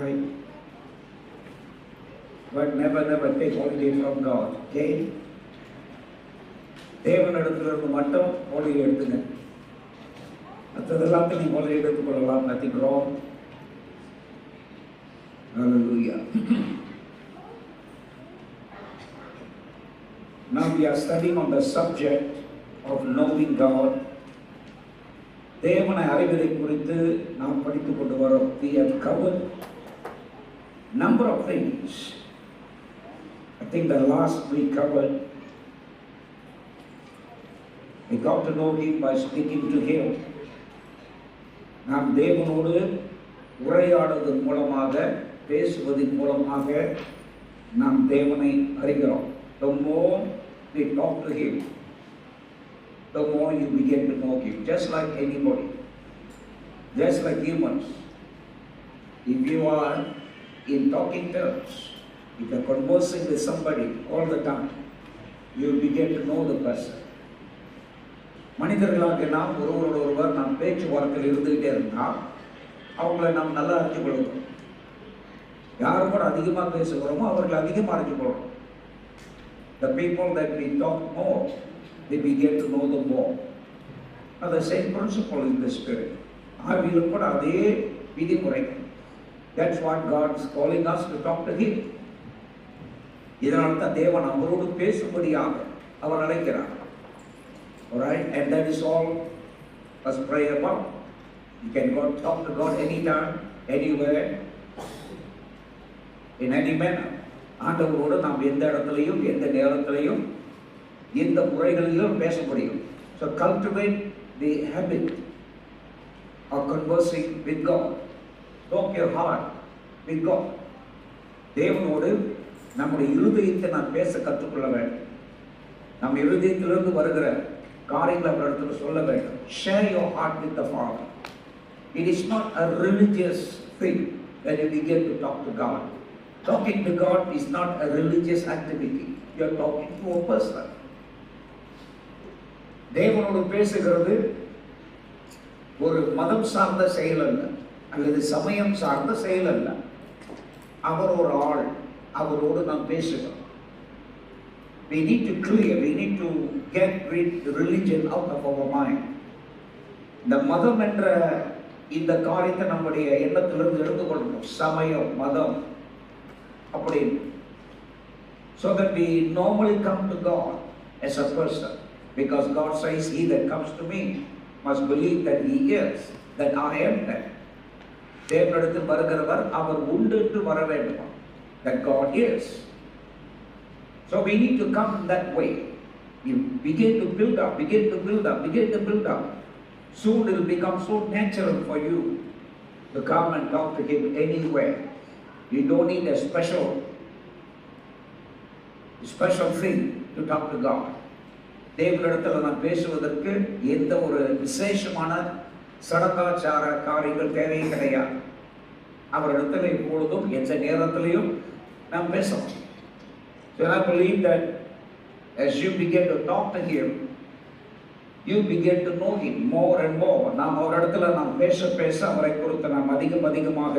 right? But never take holiday from God. Okay? தேவனிடத்திலிருந்து மட்டும் holiday எடுத்துங்க. மற்றதெல்லாம் நீ ஹாலிடே எடுத்துக்கொள்ளலாம். Nothing wrong. Hallelujah. Now we are studying on the subject of knowing God. தேவனை அறிவதை குறித்து நாம் படித்துக் கொண்டு வரோம். We have covered number of things. I think the last we covered, we got to know Him by speaking to Him. நாம் தேவனோடு உரையாடுவதன் மூலமாக, பேசுவதன் மூலமாக நாம் தேவனை அறிகிறோம். The more we talk to Him, the more you begin to know Him. Just like anybody, just like humans. If you are in talking terms, if you are conversing with somebody all the time, you begin to know the person. மனிதர்களாக நாம் ஒருவர் நாம் பேச்சுவார்த்தையில் இருந்துகிட்டே இருந்தால் அவங்கள நாம் நல்லா அறிஞ்சு கொள்கிறோம். யாரும் கூட அதிகமாக பேசுகிறோமோ அவர்களை அதிகமாக அறிஞ்சு கொள்கிறோம். The people that we talk more, they begin to know them more. Now the same principle in the spirit. ஆவியிலும் கூட அதே விதிமுறை. That's what God is calling us to talk to Him. இதனால் தான் தேவன் அவரோடு பேசும்படியாக அவர் அழைக்கிறார். Alright, and that is all us pray about. You can go talk to God anytime, anywhere, in any manner. ஆண்டவரோடு நாம் எந்த இடத்துலையும் எந்த நேரத்திலையும் எந்த முறைகளிலும் பேச முடியும். So cultivate the habit of conversing with God. Talk your heart with God. தேவனோடு நம்முடைய இருதயத்தை நாம் பேச கற்றுக்கொள்ள வேண்டும். நம் இருதயத்திலிருந்து வருகிற காரியங்களை அவரிடத்தில் சொல்ல வேண்டும். Share your heart with the Father. It is not a religious thing when you begin to talk to God. Talking to God is not a religious activity. You are talking to a person. தேவனோடு பேசுகிறது ஒரு மதம் சார்ந்த செயல் அல்ல, அல்லது சமயம் சார்ந்த செயல் அல்ல. அவர் ஒரு ஆள், அவரோடு நாம் பேசுகிறோம். We need to clear, we need to get rid the religion out of our mind. இந்த மதம் என்ற இந்த காரியத்தை நம்முடைய எண்ணத்திலிருந்து எடுத்துக்கொள்ளணும். சமயம், மதம் அப்படின்னு. So that we normally come to God as a person. Because God says, He that comes to me must believe that He is, that I am that. தேவனிடத்தில் வருகிறவர் அவர் உண்டு என்று வர வேண்டும். That God is. So we need to come that way. You begin to build up, begin to build up, begin to build up. Soon it will become so natural for you to come and talk to Him anywhere. You don't need a special thing to talk to God. தேவனிடத்தில் நான் பேசுவதற்கு எந்த ஒரு விசேஷமான சடங்காச்சார காரியங்கள் தேவையே கிடையாது. அவரிடத்தில் எப்பொழுதும் எந்த நேரத்திலையும் நாம் பேசலாம். So I believe that as you begin to talk to Him, you begin to know Him more and more. நாம் அவரிடத்துல நாம் பேச அவரை குறித்து நாம் அதிகமாக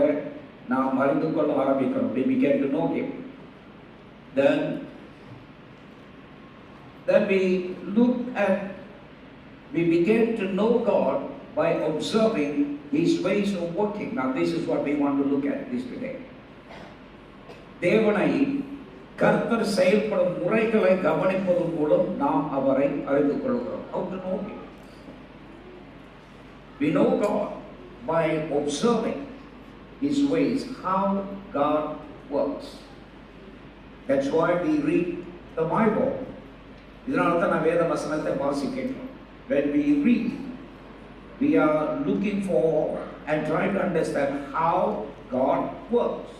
நாம் அறிந்து கொள்ள ஆரம்பிக்கிறோம். We begin to know Him. Then we begin to know God by observing His ways of working. Now this is what we want to look at this today. தேவனை கர்த்தர் செயல்படும் முறைகளை கவனிப்பதன் மூலம் நாம் அவரை அறிந்து கொள்கிறோம். How to know Him? We know God by observing His ways, how God works. That's why we read the Bible. இதனால தான் நான் வேத வசனத்தை வாசிக்கிறோம். When we read, we are looking for and trying to understand how God works.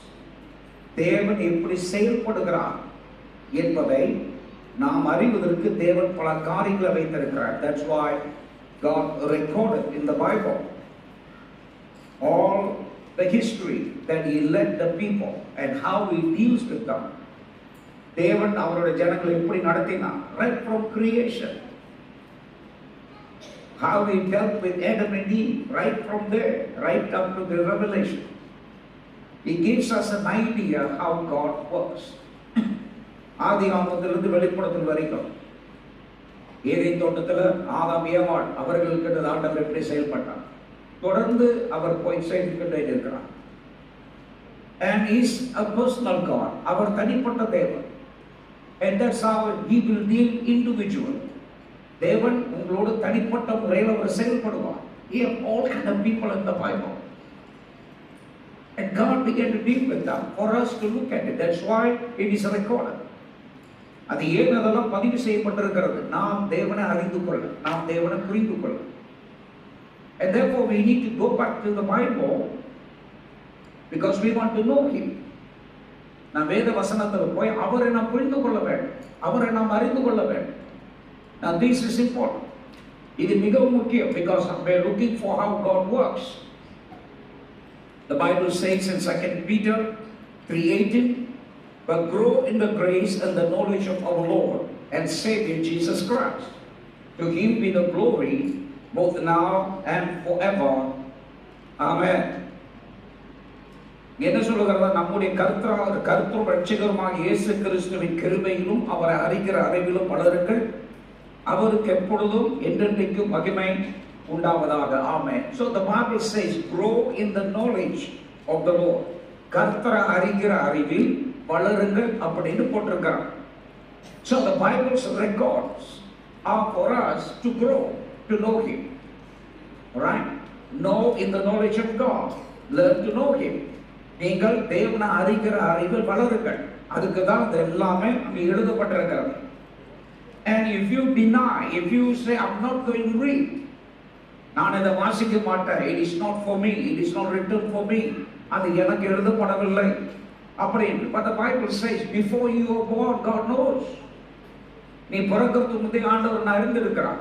தேவன் எப்படி செயல்படுகிறார் என்பதை நாம் அறிவதற்கு தேவன் பல காரியங்களை வைத்திருக்கிறார். That's why God recorded in the Bible all the history that He led the people and how He deals with them. தேவன் அவருடைய ஜனங்களை எப்படி நடத்தினார், right from creation. How He dealt with Adam and Eve, right from there, right up to the revelation. He gives us an idea how God works. ஆதி ஆகமத்திலிருந்து வெளிப்படுத்தல் வரைக்கும் Eden தோட்டத்தில் ஆதாம் ஏவாள் அவர்களுக்கு ஆண்டவர் எப்படி செயல்பட்டார், தொடர்ந்து அவர் போய் செயல்பட்டு இருக்கிறார். And he is a personal God. அவர் தனிப்பட்ட தேவன். And that's how he will deal individual. தேவன் உங்களோடு தனிப்பட்ட முறையில் அவர் செயல்படுவார். He have all kind of people in the Bible. And God began to deal with them for us to look at it. That's why it is recorded. அது ஏன் அதெல்லாம் பதிவு செய்யப்பட்டிருக்கிறது? நாம் தேவனை அறிந்து கொள்ள, நாம் தேவனை புரிந்து கொள்ள. And therefore we need to go back to the Bible because we want to know him. நாம் வேத வசனத்தில் போய் அவரை நாம் புரிந்து கொள்ள வேண்டும், அவரை நாம் அறிந்து கொள்ள வேண்டும். Now this is important. இது மிகவும் முக்கியம் because we are looking for how God works. The Bible says in 2 Peter 3:18, but grow in the grace and the knowledge of our Lord and Savior Jesus Christ. To him be the glory both now and forever. Amen. என்ன சொல்லுகிறதா? நம்முடைய கர்த்தரும் ரட்சகருமாக இயேசு கிறிஸ்துவின் கிருபையிலும் அவரை அறிகிற அறிவிலும் வளருங்கள். அவருக்கு எப்பொழுதும் என்றென்றைக்கும் மகிமை உண்டாவதாக. ஆமென். So the Bible says grow in the knowledge of the Lord. கர்த்தரை அறிகிற அறிவில் வளருங்கள் அப்படின்னு போட்டிருக்கிறார். So the Bible's records are for us to grow, to know him. Right? Know in the knowledge of God. Learn to know him. நீங்கள் தேவனை அறிகிற அறிவில் வளருங்கள். அதுக்கு தான் இது எல்லாமே அங்கே எழுதப்பட்டிருக்கிறது. And if you deny, if you say I'm not going to read, நான் இதை வாசிக்க மாட்டேன், it is not for me, it is not written for me, அது எனக்கு எழுதப்படவில்லை அப்படின்னு. But the Bible says before you are born God knows. நீ பிறக்கிறதுக்கு முந்தைய ஆண்டவர் அறிந்திருக்கிறார்.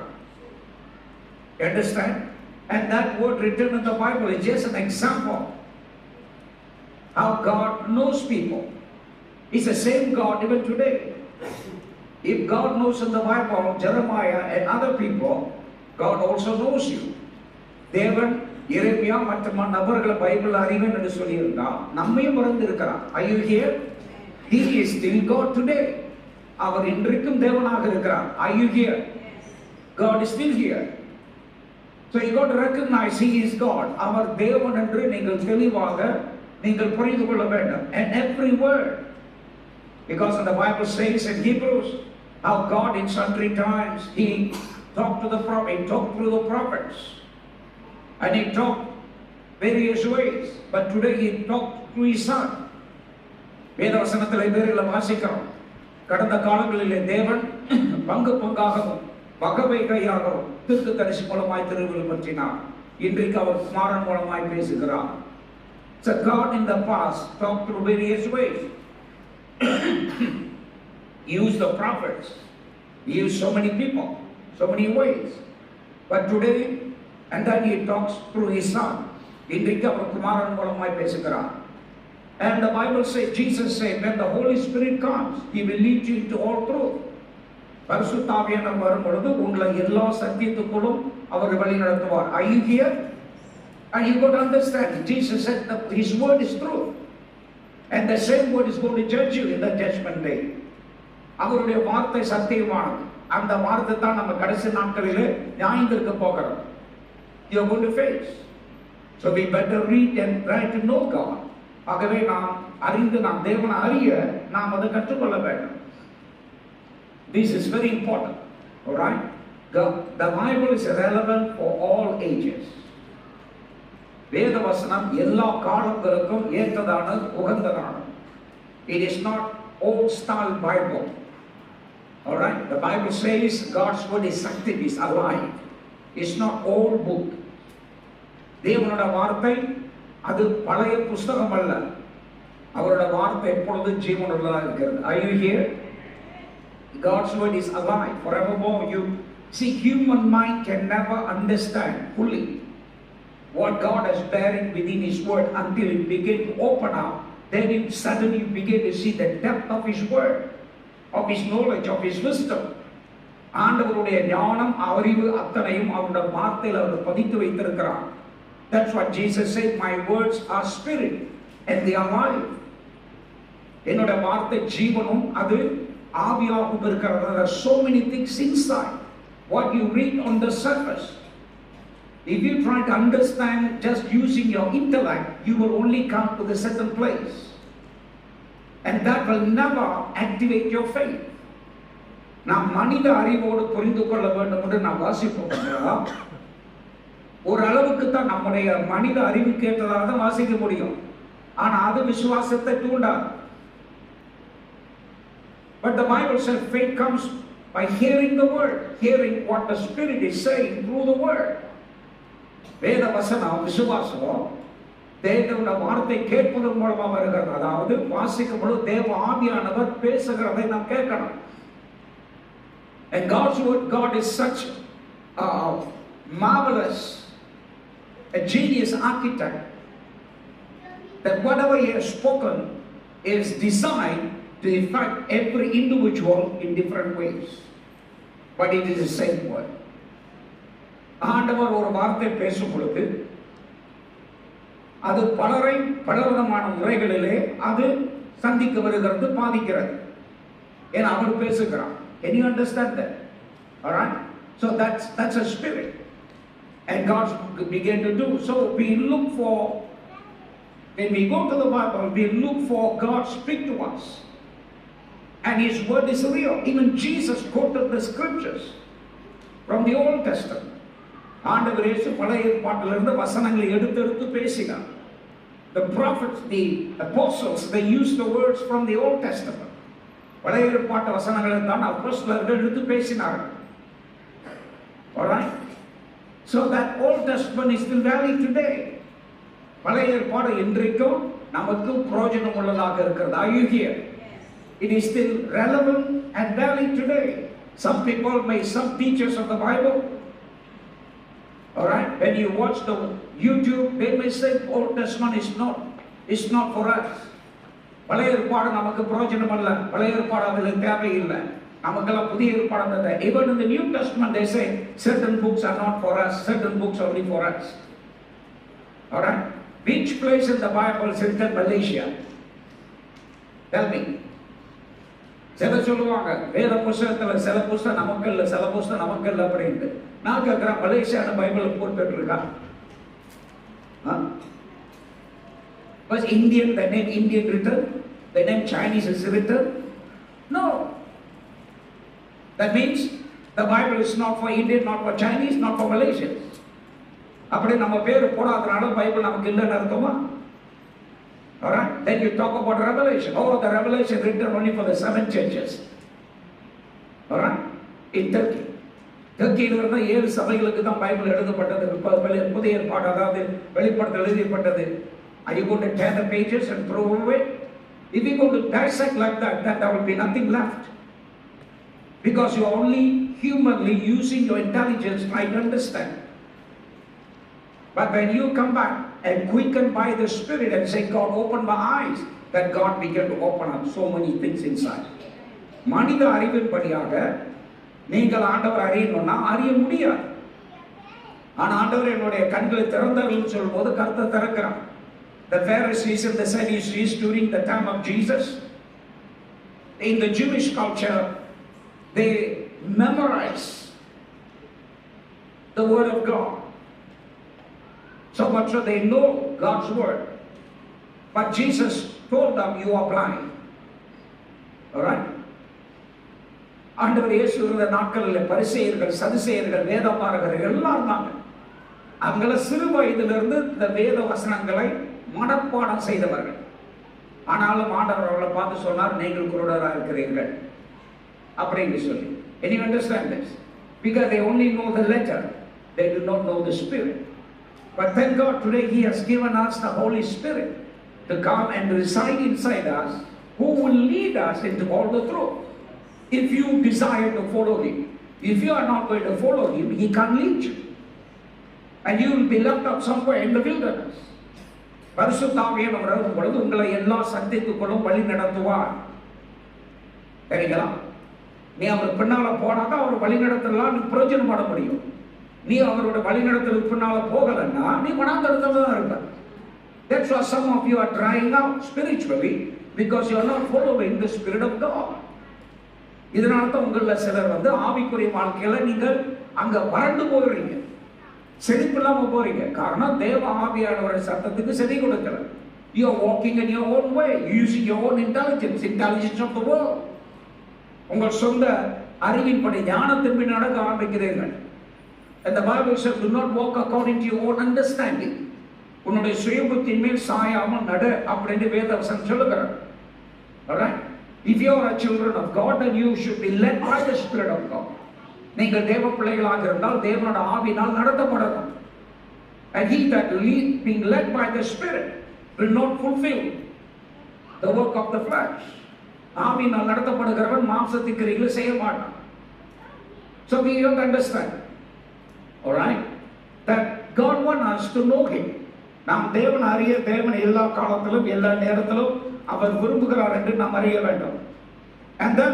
Understand? And that word written in the Bible is just an example how God knows people. It's the same God even today. If God knows in the Bible Jeremiah and other people, God also knows you. தேவன் எரேமியா மற்ற நபர்களை Bible அறிவேன் என்று சொல்லியிருந்தால் நம்மையும் அறிந்திருக்கிறார். Are you here? He is still God today. அவர் இன்றைக்கும் தேவனாக இருக்கிறார். Are you here? God is still here. So you got to recognize he is God. அவர் தேவன் என்று நீங்கள் தெளிவாக நீங்கள் புரிந்து கொள்ள வேண்டும். And every word, because the Bible says in Hebrews how God in sundry times he talked to the prophet, he talked through the prophets, and he talked various ways, but today he talked to his son. வேதவசனத்தில் வேறில் வாசிக்கிறோம், கடந்த காலங்களிலே தேவன் பங்கு பங்காகவும் வகை கையாகவும் தீர்க்க தரிசி மூலமாய் திருவிழா பற்றினார். இன்றைக்கு அவர் குமாரன் மூலமாய் பேசுகிறார். So God in the past talked through various ways. Used the prophets, used so many people, so many ways. But today, and then he talks through his son. இன்றைக்கு அவர் குமாரன் மூலமாய் பேசுகிறார். And the Bible says, Jesus said, when the Holy Spirit comes, he will lead you into all truth. பரிசுத்த ஆவியானவர் வரும் பொழுது உங்களை எல்லா சத்தியத்துக்குள்ளும் அவர் வழி நடத்துவார். Are you here? And you got to understand, Jesus said that his word is truth. And the same word is going to judge you in the judgment day. அவருடைய வார்த்தை சத்தியமானது. அந்த வார்த்தை தான் நம்ம கடைசி நாட்களிலே நியாயத்திற்கு போகிறோம். You are going to face. So we better read and try to know God. ஆகவே நாம் அறிந்து நாம் தேவனை அறிய நாம் அதை கற்றுக்கொள்ள வேண்டும். This is very important. All right? The Bible is relevant for all ages. வேத வசனம் எல்லா காலங்களுக்கும் ஏற்றதானது, உகந்ததானது. It is not old style Bible. All right? The Bible says God's word is active, is alive. It's not old book. தேவனுடைய வார்த்தை அது பழைய புஸ்தகம் அல்ல. அவருடைய வார்த்தை எப்பொழுதும் ஜீவனுள்ளதாக இருக்கிறது. Are you here? God's word is alive forevermore. You see, human mind can never understand fully what God has buried within his word until it begin to open up. Then you suddenly begin to see the depth of his word, of his knowledge, of his wisdom. ஆண்டவருடைய ஞானம் அறிவு அத்தனையும் அவருடைய வார்த்தையில் அவர் பதித்து வைத்திருக்கிறார். That's what Jesus said, my words are spirit and they are alive. என்னோட வார்த்தை ஜீவனும் அது ஆவியாகவும் இருக்கிறது. There are so many things inside what you read on the surface. If you try to understand just using your intellect, you will only come to the certain place, and that will never activate your faith. நாம் மனித அறிவோடு புரிந்து கொள்ள வேண்டும் என்று நாம் வாசிப்போம். ஒரு அளவுக்கு தான் நம்முடைய மனித அறிவுக்கு ஏற்றதாக தான் வாசிக்க முடியும். ஆனா அது விசுவாசத்தை தூண்டாது. But the Bible says faith comes by hearing the word, hearing what the Spirit is saying through the word. வேத வசனம் விசுவாசம் தேவனுடைய வார்த்தை கேட்பதன் மூலமாக வருகிறது. அதாவது வாசிக்கும் பொழுது தேவ ஆவியானவர் பேசுகிறதை நாம் கேட்கணும். And God's word, God is such a marvelous, a genius architect, that whatever he has spoken is designed to affect every individual in different ways, but it is the same word. ஆண்டவர் ஒரு வார்த்தை பேசும் பொழுது அது பலரை பலவிதமான முறைகளிலே அது சந்திக்க வருகிறது, பாதிக்கிறது. ஏன் அவர் பேசுகிறார். Can you understand that? All right, so that's a spirit, and God began to do. So we look for, when we go to the Bible, we look for God speak to us, and His word is real. Even Jesus quoted the scriptures from the Old Testament. ஆண்டவர் இயேசு பழைய ஏற்பாட்டிலிருந்து வசனங்களை எடுத்து பேசினார். The prophets, the apostles, they used the words from the Old Testament. பழைய ஏற்பாட்டு வசனங்களை தான் அப்போஸ்தலர்கள் எடுத்து பேசினார்கள். All right, so that Old Testament is still valid today. பழைய ஏற்பாடு இன்றைக்கும் நமக்கு பிரயோஜனம் உள்ளதாக இருக்கிறது. Are you here? It is still relevant and valid today. Some people some teachers of the Bible, all right, when you watch the YouTube, they may say Old Testament is not for us. பழைய ஏற்பாடு நமக்கு பிரயோஜனம் அல்ல, பழைய ஏற்பாடு அதில் தேவையில்லை, நமக்கெல்லாம் புதிய ஏற்பாடு தான். Even in the New Testament they say certain books are not for us, certain books are only for us. All right, which place in the Bible is written Malaysia? Tell me. சில சொல்லுவாங்க வேத புஸ்தகத்துல சில புஸ்தகம் நமக்கு இல்லை, சில புஸ்தகம் நமக்கு இல்லை அப்படின்ட்டு. நான் கேட்கிறேன், மலேசியான பைபிள் போட்டு இருக்கா? Was Indian, the name Indian written? The name Chinese is written? No. That means the Bible is not for Indian, not for Chinese, not for Malaysians. அப்படி நம்ம பேர் போடாதனால பைபிள் நமக்கு இல்லைன்னு அர்த்தமா? All right, then you talk about Revelation. Oh, the Revelation written only for the 7 churches. All right, in Turkey. டர்க்கியில் இருந்த 7 சபைகளுக்கு தான் Bible எழுதப்பட்டது. புதிய ஏற்பாடு, அதாவது வெளிப்படுத்தல் எழுதப்பட்டது. Are you going to tear the pages and throw away? If you go to dissect like that, then there will be nothing left. Because you are only humanly using your intelligence trying to understand. But when you come back and quickened by the Spirit and say, God, open my eyes, then God began to open up so many things inside. மனித அறிவின்படியாக நீங்கள் ஆண்டவர் அறியணும்னா அறிய முடியாது. ஆனால் ஆண்டவர் என்னுடைய கண்களை திறந்தார்கள் சொல்லும் போது கருத்தை திறக்கிறான். The Pharisees and the Sadducees during the time of Jesus, in the Jewish culture, they memorize the word of God. So much so they know God's word. But Jesus told them, you are blind. All right? ஆண்டவர் இயேசு இருந்த நாட்களில் பரிசேயர்கள், சதுசேயர்கள், வேதபாரகர்கள் எல்லாம் இருந்தாங்க. அவங்கள சிறு வயதிலிருந்து இந்த வேத வசனங்களை மனப்பாடம் செய்தவர்கள். ஆனாலும் ஆண்டவர் அவர்களை பார்த்து சொன்னார், நீங்கள் குருடராக இருக்கிறீர்கள் அப்படின்னு சொல்லி. Can you understand this? Because they only know the letter, they do not know the Spirit. But thank God today He has given us the Holy Spirit to come and reside inside us, who will lead us into all the truth. If you desire to follow Him, if you are not going to follow Him, He can't lead you, and you will be left out somewhere in the wilderness. பரிசுத்த ஆவியானவர் வரும் பொழுது உங்களை எல்லா சத்தியத்துக்குள்ளும் வழி நடத்துவார். சரிங்களா? நீ அவர் பின்னால போனாதான் அவர் வழி நடத்தலாம், நீ பிரயோஜனப்பட முடியும். நீ அவரோட வழி நடத்தலுக்கு பின்னால போகலன்னா நீ வனாந்தரத்துல தான் இருப்ப. That's why some of you are drying out spiritually because you are not following the Spirit of God. இதனால தான் உங்கள சிலர் ஆவிக்குரிய வாழ்க்கையில நீங்கள் அங்க வறண்டு போகிறீங்க, செழிப்பில்லாம போறீங்க. காரணம் தேவ ஆவியானவருடைய சத்தத்துக்கு செவி கொடுக்கல. You are walking in your own way, using your own intelligence of the world. உங்கள் சொந்த அறிவின்படி ஞானத்தின்படி நடக்க ஆரம்பிக்கிறீர்கள். And the Bible says, do not walk according to your own understanding. உன்னுடைய சுயபுத்தியின் மேல் சாயாமல் நட அப்படின்னு வேதவசனம் சொல்லுகிறார். Alright? If you are a children of God, then you should be led by the Spirit of God. நீங்கள் தேவ பிள்ளைகளாக இருந்தால் தேவனோட ஆவியினால் நடத்தப்படணும். And he that being led by the Spirit will not fulfill the work of the flesh. ஆவியினால் நடத்தப்படுகிறவன் மாம்சத்தின் கிரியைகளை செய்ய மாட்டான். So we don't understand. Alright? That God wants us to know him. நாம் தேவன் அறிய, தேவன் எல்லா காலத்திலும் எல்லா நேரத்திலும் அவர் விரும்புகிறார் என்று நாம் அறிய வேண்டும். And then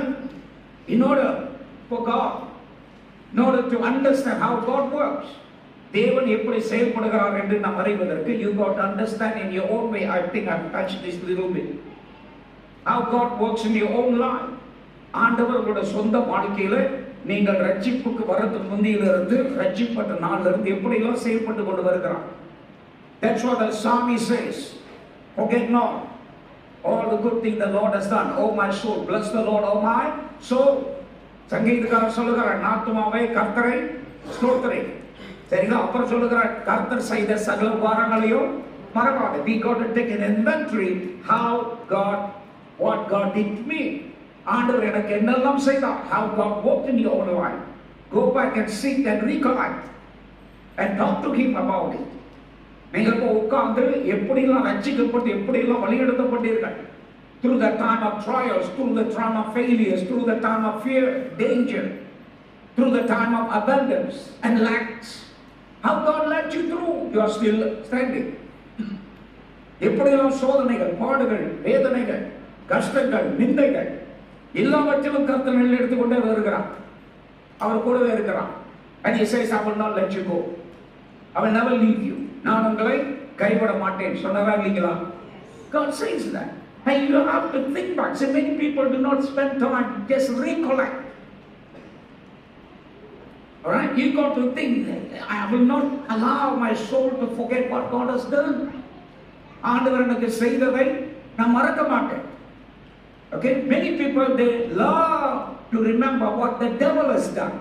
in order for God, in order to understand how God works, தேவன் எப்படி செயல்படுகிறார் என்று நாம் அறிவதற்கு you got to understand in your own way. I think I've touched this little bit. How God works in your own life. ஆண்டவரோட சொந்த வாழ்க்கையில நீங்கள் ரட்சிப்புக்கு வரதுக்கு முந்தியிலிருந்து ரட்சிப்பட்ட நாள்ல இருந்து எப்படியெல்லாம் செயல்பட்டு கொண்டு வருகிறார். That's what the psalmist says. Forget not all the good things the Lord has done. Oh my soul, bless the Lord, oh my soul. சங்கீதக்காரர் சொல்லுகிறார், ஆத்துமாவே கர்த்தரை ஸ்தோத்திரி. சரிங்களா? அப்புறம் சொல்லுகிறார், கர்த்தர் செய்த சகல உபகாரங்களையும் மறவாதே. We got to take an inventory what God did to me. ஆண்டவர் எனக்கு என்னெல்லாம் செய்தார், how God worked in your own life. Go back and seek and recollect and talk to him about it. நீங்கள் இப்போ உட்கார்ந்து எப்படிலாம் ரட்சிக்கப்பட்டு எப்படிலாம் வழிநடத்தப்பட்டீர்கள், through the time of trials, through the time of failures, through the time of fear, danger, through the time of abundance and lacks, how God led you through, you are still standing. எப்படியெல்லாம் சோதனைகள், பாடுகள், வேதனைகள், கஷ்டங்கள், நிந்தைகள் எல்லாவற்றிலும் கர்த்தர் நெல் எடுத்துக்கொண்டே வருகிறார். அவர் கூடவே இருக்கிறார். And he says, I will not let you go. I will never leave you. நான் உங்களை கைவிட மாட்டேன் சொன்னதா இல்லைங்களா? God says that. And you have to think back. So many people do not spend time, just recollect. Alright? You got to think, I will not allow my soul to forget what God has done. ஆண்டவர் எனக்கு செய்ததை நான் மறக்க மாட்டேன். Okay? Many people, they love to remember what the devil has done.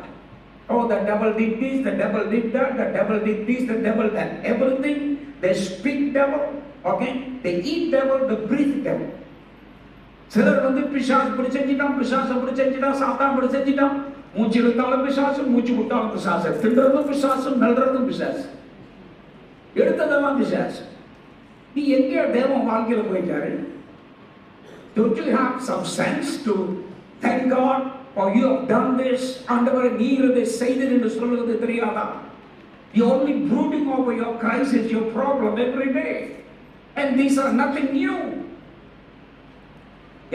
Oh, the devil did this, the devil did that, the devil did this, the devil did everything. They speak devil, okay? They eat devil, they breathe devil. சிலர் பிசாசு இப்படி செஞ்சிட்டான், பிசாசு அப்படி செஞ்சிட்டான், சாத்தான் அப்படி செஞ்சிட்டான். மூச்சு இழுத்தாலும் பிசாசு, மூச்சு விட்டாலும் பிசாசு. தின்றதும் பிசாசு, மெல்றதும் பிசாசு, எடுத்ததெல்லாம் பிசாசு. நீ எங்கே தேவன் வாழ்க்கையில போயிட்டாரு? Don't you have some sense to thank God for you have done this? ஆண்டவரே நீர் இதை செய்தீர் என்று சொல்வது தெரியாதா? You only brooding over your crisis, your problem every day, and these are nothing new.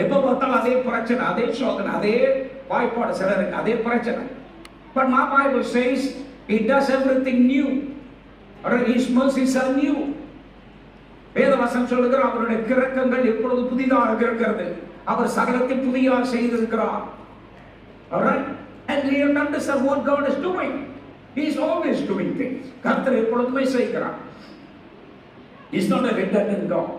எப்ப பார்த்தாலும் அதே பிரச்சனை, அதே சோதனை, அதே வாய்ப்பாடு, சிலருக்கு அதே பிரச்சனை. But my Bible says he does everything new. Or his mercies are new. வேதவசனம் சொல்லுகிறார், அவருடைய கிரக்கங்கள் எப்பொழுது புதிதாக இருக்கிறது. அவர் சகலத்தை புதிதாக செய்திருக்கிறார். Alright? And we have to understand what God is doing. He is always doing things. கர்த்தர் எப்பொழுதுமே செய்கிறார். He is not a redundant God.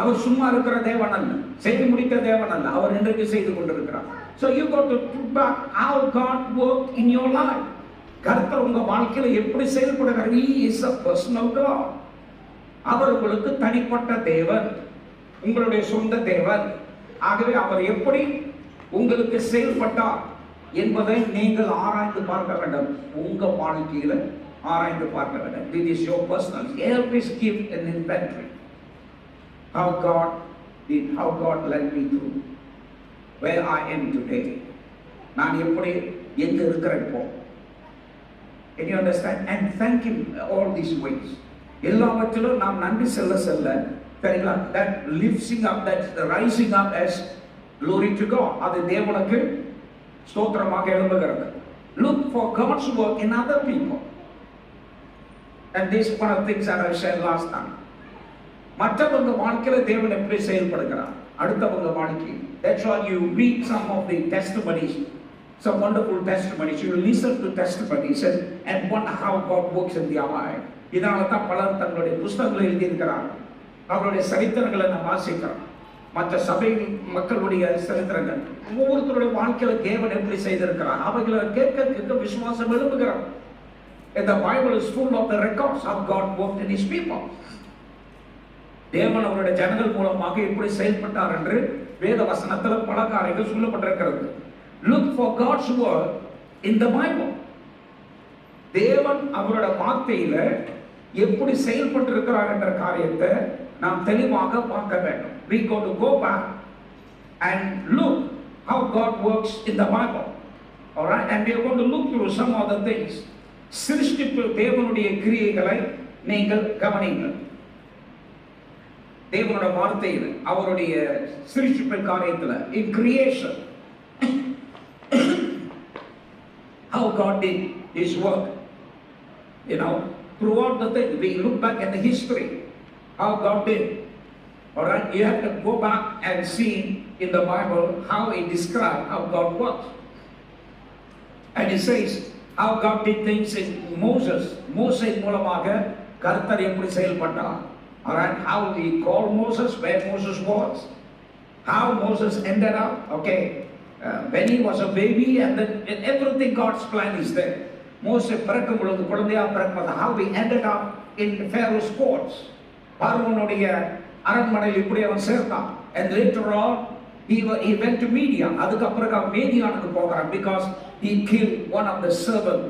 அவர் சும்மா இருக்கிற தேவன் அல்ல, செய்து முடித்த தேவன் அல்ல, அவர் இன்றைக்கு செய்து கொண்டிருக்கிறார். So you got to look back how God worked in your life. கர்த்தர் உங்க வாழ்க்கையில எப்படி செயல்படுகிறார்? He is a personal God. அவர் உங்களுக்கு தனிப்பட்ட தேவன், உங்களுடைய சொந்த தேவன். ஆகவே அவர் எப்படி உங்களுக்கு செயல்பட்டார் என்பதை நீங்கள் ஆராய்ந்து பார்க்க வேண்டும். உங்க வாழ்க்கையில ஆராய்ந்து பார்க்க வேண்டும். This is your personal. Always give an inventory. How God led me through where I am today. நான் எப்படி எங்க இருக்கிறேன் இப்போ? Can you understand? And thank him all these ways. எல்லாவற்றிலும் நாம் நன்றி செல்ல சரிங்களா? That lifting up, that rising up as glory to God. அது தேவனுக்கு ஸ்தோத்திரமாக எழும்புகிறது. Look for God's work in other people. And this is one of the things that I said last time. மற்றவங்க வாழ்க்கையில தேவன் எப்படி செயல்படுகிறார் அடுத்தவங்க வாழ்க்கை. That's why you read some of the testimonies, some wonderful testimonies. You listen to testimonies and wonder how God works in their life. இதனால தான் பலர் தங்களுடைய புத்தகங்களை எழுதியிருக்கிறார். அவருடைய சரித்திரங்களை நாம் வாசிக்கிறோம். மற்ற சபை மக்களுடைய சரித்திரங்கள் ஒவ்வொருத்தருடைய வாழ்க்கையில தேவன் எப்படி செய்திருக்கிறார் அவைகளை கேட்க விசுவாசம் எழுப்புகிறார். And the Bible is full of the records of God worked in His people. தேவன் அவருடைய ஜனங்கள் மூலமாக எப்படி செயல்பட்டார் என்று வேத வசனத்துல பல காரியங்கள் சொல்லப்பட்டிருக்கிறது. Look for God's word in the Bible. தேவன் அவருடைய வார்த்தையில எப்படி செயல்பட்டிருக்கிறார் என்ற காரியத்தை நாம் தெளிவாக பார்க்க வேண்டும். We got to go back and look how God works in the Bible. All right, and we are going to look through some other things. சிருஷ்டிப்பு தேவனுடைய கிரியைகளை நீங்கள் கவனியுங்கள். தேவனுடைய வார்த்தையில் அவருடைய சிருஷ்டிப்பு காரியத்தில் in creation how God did His work, you know, throughout the thing we look back at the history how God did. All right, you have to go back and see in the Bible how He described how God works, and He says how God did things in Moses. Moses மூலமாக கர்த்தர் எப்படி செயல்பட்டார். All right, how He called Moses, where Moses was, how Moses ended up, okay, when he was a baby, and then everything God's plan is there. Moses பிறக்கும் பொழுது குழந்தையா பிறக்கும்போது how he ended up in Pharaoh's courts. பார்வோனுடைய அரண்மனையில் இப்படி அவன் சேர்ந்தான். And later on he went to Media. அதுக்கு அப்புறம் அவன் மேதியானுக்கு போகிறான் because he killed one of the servant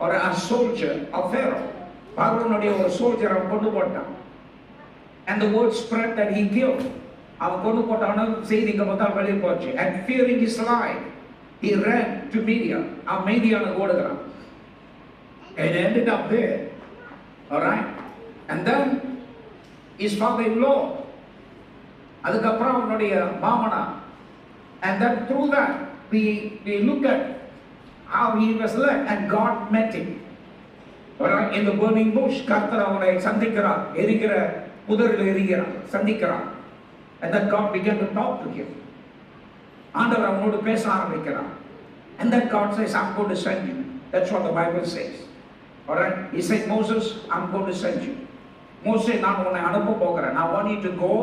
or a soldier of Pharaoh. பார்வோனுடைய ஒரு சோல்ஜர் அவன் கொண்டு போட்டான். And the word spread that he killed. அவன் கொண்டு போட்டான செய்திக்கு மொத்தம் வெளியே போச்சு. And fearing his life, he ran to Media. அவன் மேதியானுக்கு ஓடுகிறான். And ended up there. All right, and then his father-in-law, அதுக்கப்புறம் அவனுடைய மாமனா, and then through that we look at how he was led and God met him. All right, in the burning bush, கர்த்தர் அவனை சந்திக்கிறார், எரிகிற புதரில் எரிகிறார், சந்திக்கிறார். And then God began to talk to him. ஆண்டவர் அவனோடு பேச ஆரம்பிக்கிறார். And then God says, I'm going to send you. That's what the Bible says. All right, He said, Moses, I'm going to send you. Moses, நான் உன்னை அனுப்ப போகிறேன். I want you to go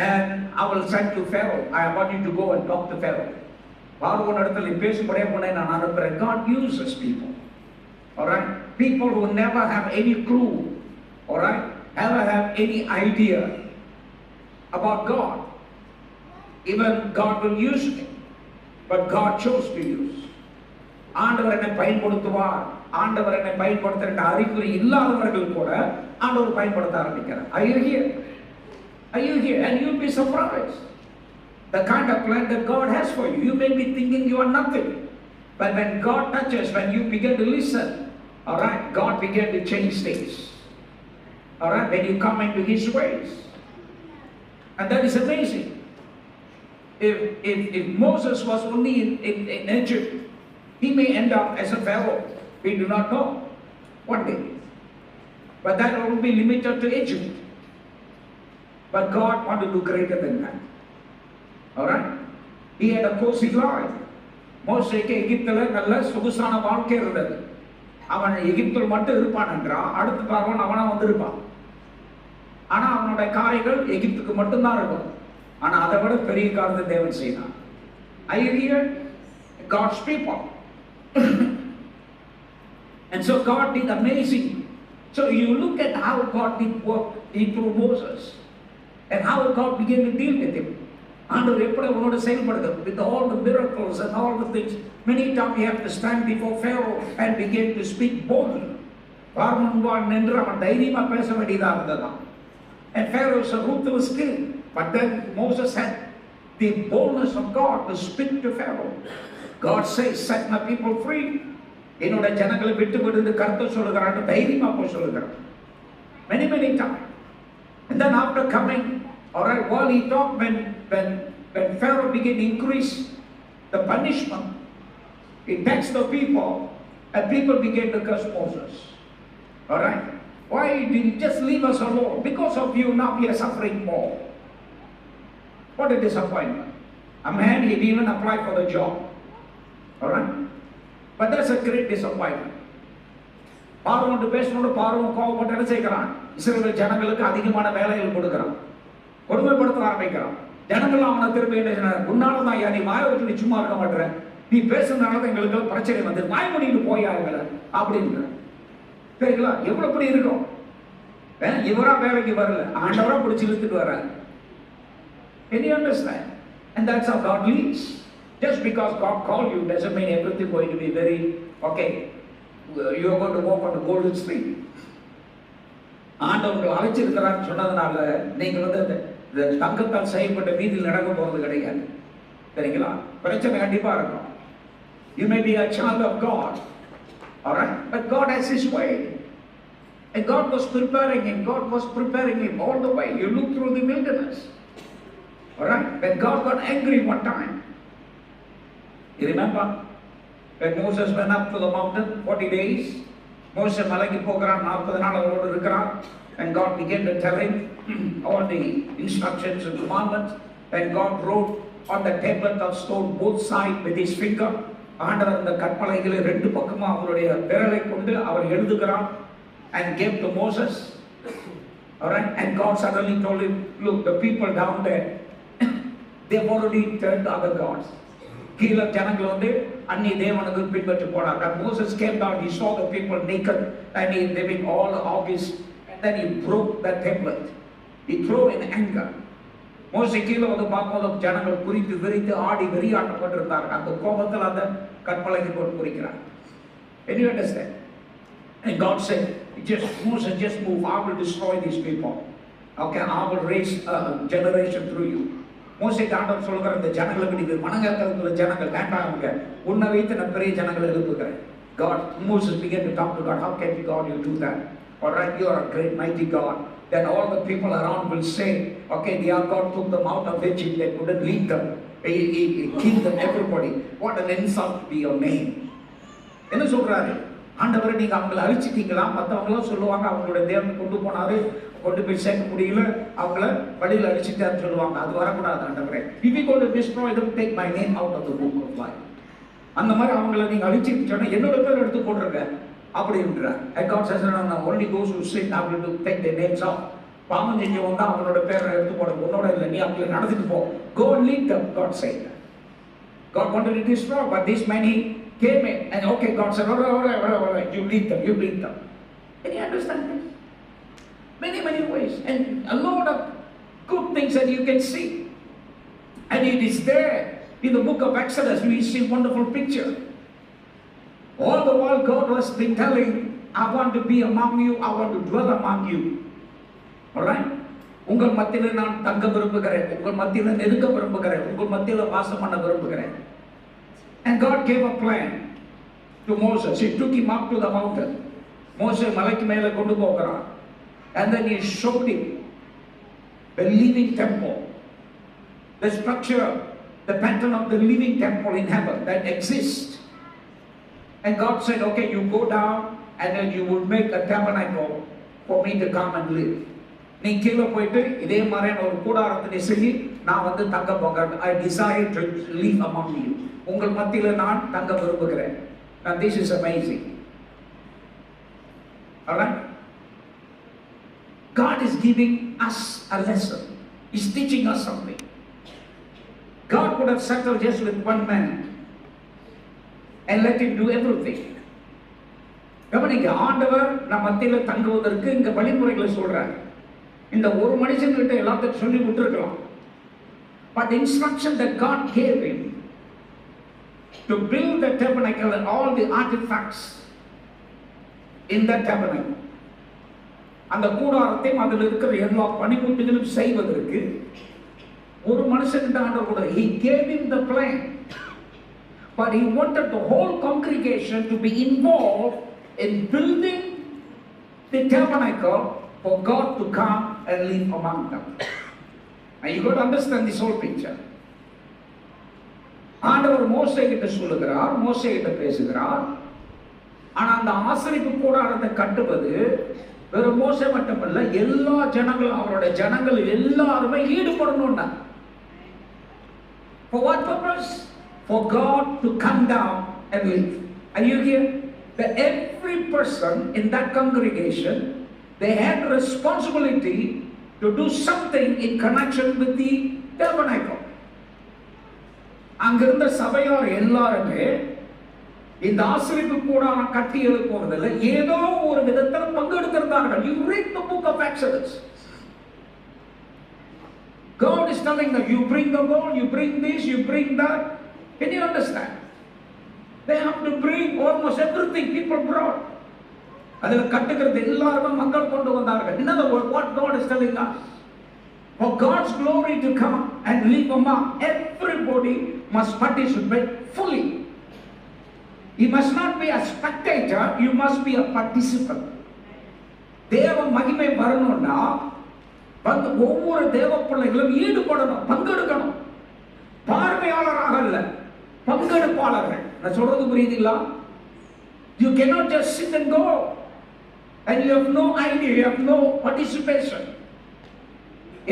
and I will send to Pharaoh. I want you to go and talk to Pharaoh. பார்வோன் இடத்துல பேசும்படியே உன்னை நான் அனுப்புறேன். God uses people. All right, people who never have any clue, all right, never have any idea about God. Even God will use me, but God chose to use. ஆண்டவர் என்னை பயன்படுத்துவார், ஆண்டவர் என்னை பயன்படுத்துகிற அறிகுறி இல்லாதவர்கள் கூட ஆண்டவர் பயன்படுத்த ஆரம்பிக்கிறார். Are you here? Are you here? And you'll be surprised the kind of plan that God has for you. You may be thinking you are nothing, but when God touches, when you begin to listen, all right, God began to change things. All right, when you come into His ways, and that is amazing. If Moses was only in Egypt, he may end up as a Pharaoh. We do not know. One day, but that will be limited to Egypt. But God wanted to do greater than that. All right, He had a cozy life. மோசேக்கு எகிப்துல நல்ல சொகுசான வாழ்க்கை இருந்தது. அவன் எகிப்தில் மட்டும் இருப்பான் என்றா அடுத்த பார்வன் அவனா வந்திருப்பான். ஆனா அவனுடைய காரியங்கள் எகிப்துக்கு மட்டும்தான் இருக்கும். ஆனா அதை விட பெரிய காரியத்தை தேவன் செய்தான். Are you here? God's people. And so God did amazing. So you look at how God did work through Moses and how God began to deal with him. ஆண்டவர் எப்படி அவனோட செயல்படுது with all the miracles and all the things. Many times he have to stand before Pharaoh and begin to speak boldly. பார்வோன் முன்பாக நின்று அவன் தைரியமா பேச வேண்டியதா இருந்ததா. And Pharaoh is a ruthless king, but then Moses had the boldness of God to speak to Pharaoh. God says, set my people free. என்னோட ஜனங்களை விட்டு விடுன்னு கர்த்தர் சொல்லுகிறான்னு தைரியமா போய் சொல்லுகிறான். Many times. And then after coming, all right, while he talked, when Pharaoh began to increase the punishment, he taxed the people, and people began to curse Moses. All right, Why did you just leave us alone? Because of you, now we are suffering more. What a disappointment. A man, he even applied for the job. Alright? But that's a great disappointment. பார்வோன் பேசணும்னு பார்வோன் கோபப்பட்டு என்ன செய்கிறான்? இஸ்ரவேல் ஜனங்களுக்கு அதிகமான வேலைகள் கொடுக்கிறான், கொடுமைப்படுத்த ஆரம்பிக்கிறான். ஜனங்கள் அவனை திரும்பி என்ன சொன்னார்? உன்னாலதான் ஐயா, நீ வாய வச்சு நீ சும்மா இருக்க மாட்டேற, நீ பேசுறதுனால எங்களுக்கு பிரச்சனை வந்து வாய் மூடிட்டு போயாங்கல அப்படின்ற. சரிங்களா? எவ்வளவு இப்படி இருக்கும்? இவரா வேலைக்கு வரல, ஆண்டவரா பிடிச்சி இழுத்துட்டு வர்றாரு. Can you understand? And that's how God leads. Just because God called you doesn't mean everything going to be very okay. You are going to walk on the golden street. ஆண்டவர்கள் அழைச்சிருக்கிறான்னு சொன்னதுனால நீங்க வந்து இந்த தங்கத்தால் செய்யப்பட்ட வீதியில் நடக்க போறது கிடையாது. சரிங்களா? பிரச்சனை கண்டிப்பா இருக்கும். You may be a child of God, alright, but God has His way, and God was preparing him. God was preparing him all the way. You look through the wilderness, alright. When God got angry one time, you remember when Moses went up to the mountain 40 days. Moses மலைக்கு போகிறான், 40 நாள் அவரோடு இருக்கிறான், and God began to tell him all the instructions and commandments. And God wrote on the tablet of stone both sides with his finger. ஆண்டவர் அந்த கற்பலகைகளை ரெண்டு பக்கமா அவருடைய விரலை கொண்டு அவர் எழுதுகிறார் and gave to Moses. Alright, and God suddenly told him, look, the people down there, they've already turned to other gods. கீழே ஜனங்கள் வந்து அந்நிய தேவனுக்கு பின்பற்றி போனாங்க. Moses came down, he saw the people naked and he living all August, and then he broke that tablet. He threw in anger. மோசே கீழே வந்து பார்க்கும்போது ஜனங்கள் குறித்து விரித்து ஆடி வெறியாட்டப்பட்டிருந்தார்கள். அந்த கோபத்தில் அந்த கற்பலகை போட்டு குறிக்கிறார். Can you understand? And God said, Moses, just move. I will destroy these people. Okay, I will raise a generation through you. மோசே ஆண்டவர் சொல்கிற இந்த ஜனங்களுக்கு நீங்க மனங்கத்துல ஜனங்கள் வேண்டாங்க, உன்னை வைத்து நான் பெரிய ஜனங்களை எழுப்புகிறேன். God, Moses began to talk to God. How can God you do that? Alright, you are a great mighty God. Then all the people around will say, okay, their God took them out of Egypt, they couldn't lead them. He killed them, everybody. What an insult to be your name. என்ன சொல்றாரு? ஆண்டவரை நீங்க அவங்களை அழிச்சிட்டீங்களா? மற்றவங்களும் சொல்லுவாங்க அவங்களோட தேவன் கொண்டு போனாரு, கொண்டு போய் சேர்க்க முடியல, அவங்கள வழியில் அழிச்சிட்டாருன்னு சொல்லுவாங்க. அது வரக்கூடாது ஆண்டவரே. If you go to destroy them, take my name out of the book of life. அந்த மாதிரி அவங்கள நீங்க அழிச்சிட்டு சொன்னா என்னோட பேர் எடுத்து போடுறங்க அப்படின்றார். And God says, no, only those who sin are going to take their names out. பாவம் செஞ்சு வந்தா அவனோட பேரை எடுத்து போட, உன்னோட இல்லை, நீ அவங்களை நடத்திட்டு போ. Go and lead them, God said. God wanted to destroy, but this many came in, and okay, God said, all right, you lead them, you lead them. Can you understand this? Many ways, and a lot of good things that you can see. And it is there in the book of Exodus. We see wonderful picture. All the while God was been telling, I want to be among you, I want to dwell among you. Alright? உங்கள் மத்தியில நான் தங்க விரும்புகிறேன், உங்கள் மத்தியில நெருங்க விரும்புகிறேன், உங்கள் மத்தியில வாசம் பண்ண விரும்புகிறேன். And God gave a plan to Moses. He took him up to the mountain. மோசே மலைக்கு மேலே கொண்டு போகிறான். And then he showed him the living temple, the structure, the pattern of the living temple in heaven that exists. And God said, okay, you go down and then you will make a tabernacle for me to come and live. நீ கீழே போயிட்டு இதே மாதிரியான ஒரு கூடாரத்தை செய்ய நான் வந்து தங்க போகிறேன். I desire to live among you. உங்கள் மத்தியில நான் தங்க விரும்புகிறேன். And this is amazing. Alright? God is giving us a lesson. He's teaching us something. God could have settled just with one man and let him do everything. கவனிங்க, ஆண்டவர் நம் மத்தியில தங்குவதற்கு இங்க வழிமுறைகளை சொல்றார். இந்த ஒரு மனுஷன்கிட்ட எல்லாத்தையும் சொல்லி விட்டுருக்கலாம். But the instruction that God gave him to build the tabernacle and all the artifacts in that tabernacle, அந்த கூடாரத்தையும் அதில் இருக்கிற எல்லா பணிமுட்டுகளும் செய்வதற்கு ஒரு மனுஷன்கிட்ட ஆண்டவர் கூட he gave him the plan, but he wanted the whole congregation to be involved in building the tabernacle for God to come and live among them. And you got to understand this whole picture. ஆண்டவர் மோசே கிட்ட சொல்லுகிறார், மோசே கிட்ட பேசுகிறார். ஆனா அந்த ஆசரிப்பு கூடாரத்தை கட்டுவது வெறும் மோசே மட்டுமல்ல, எல்லா ஜனங்களும், அவருடைய ஜனங்கள் எல்லாருமே ஈடுபடணும்னா. For what purpose? For God to come down and live. Are you here? That every person in that congregation, they had responsibility to do something in connection with the tabernacle. அங்கிருந்த சபையார் எல்லாருமே இந்த ஆசரிப்பு கூடாரம் கட்டி எழுப்புவதில் ஏதோ ஒரு விதத்தில் பங்கெடுத்திருந்தார்கள். You read the book of Exodus. God is telling them, you bring the gold, you bring this, you bring that. Can you understand? They have to bring almost everything people brought. அதில் கட்டுகிறது எல்லாருமே மக்கள் கொண்டு வந்தார்கள். In other words, what God is telling us, for God's glory to come and live among, everybody must participate fully. You must not be a spectator, you must be a participant. தேவ மகிமை வரணும்னா வந்து ஒவ்வொரு தேவ பிள்ளைகளும் ஈடுபடணும், பங்கெடுக்கணும். பார்வையாளராக அல்ல, பங்கெடுப்பாளர்கள். நான் சொல்றது புரியுதுங்களா? You cannot just sit and go and you have no idea, you have no participation.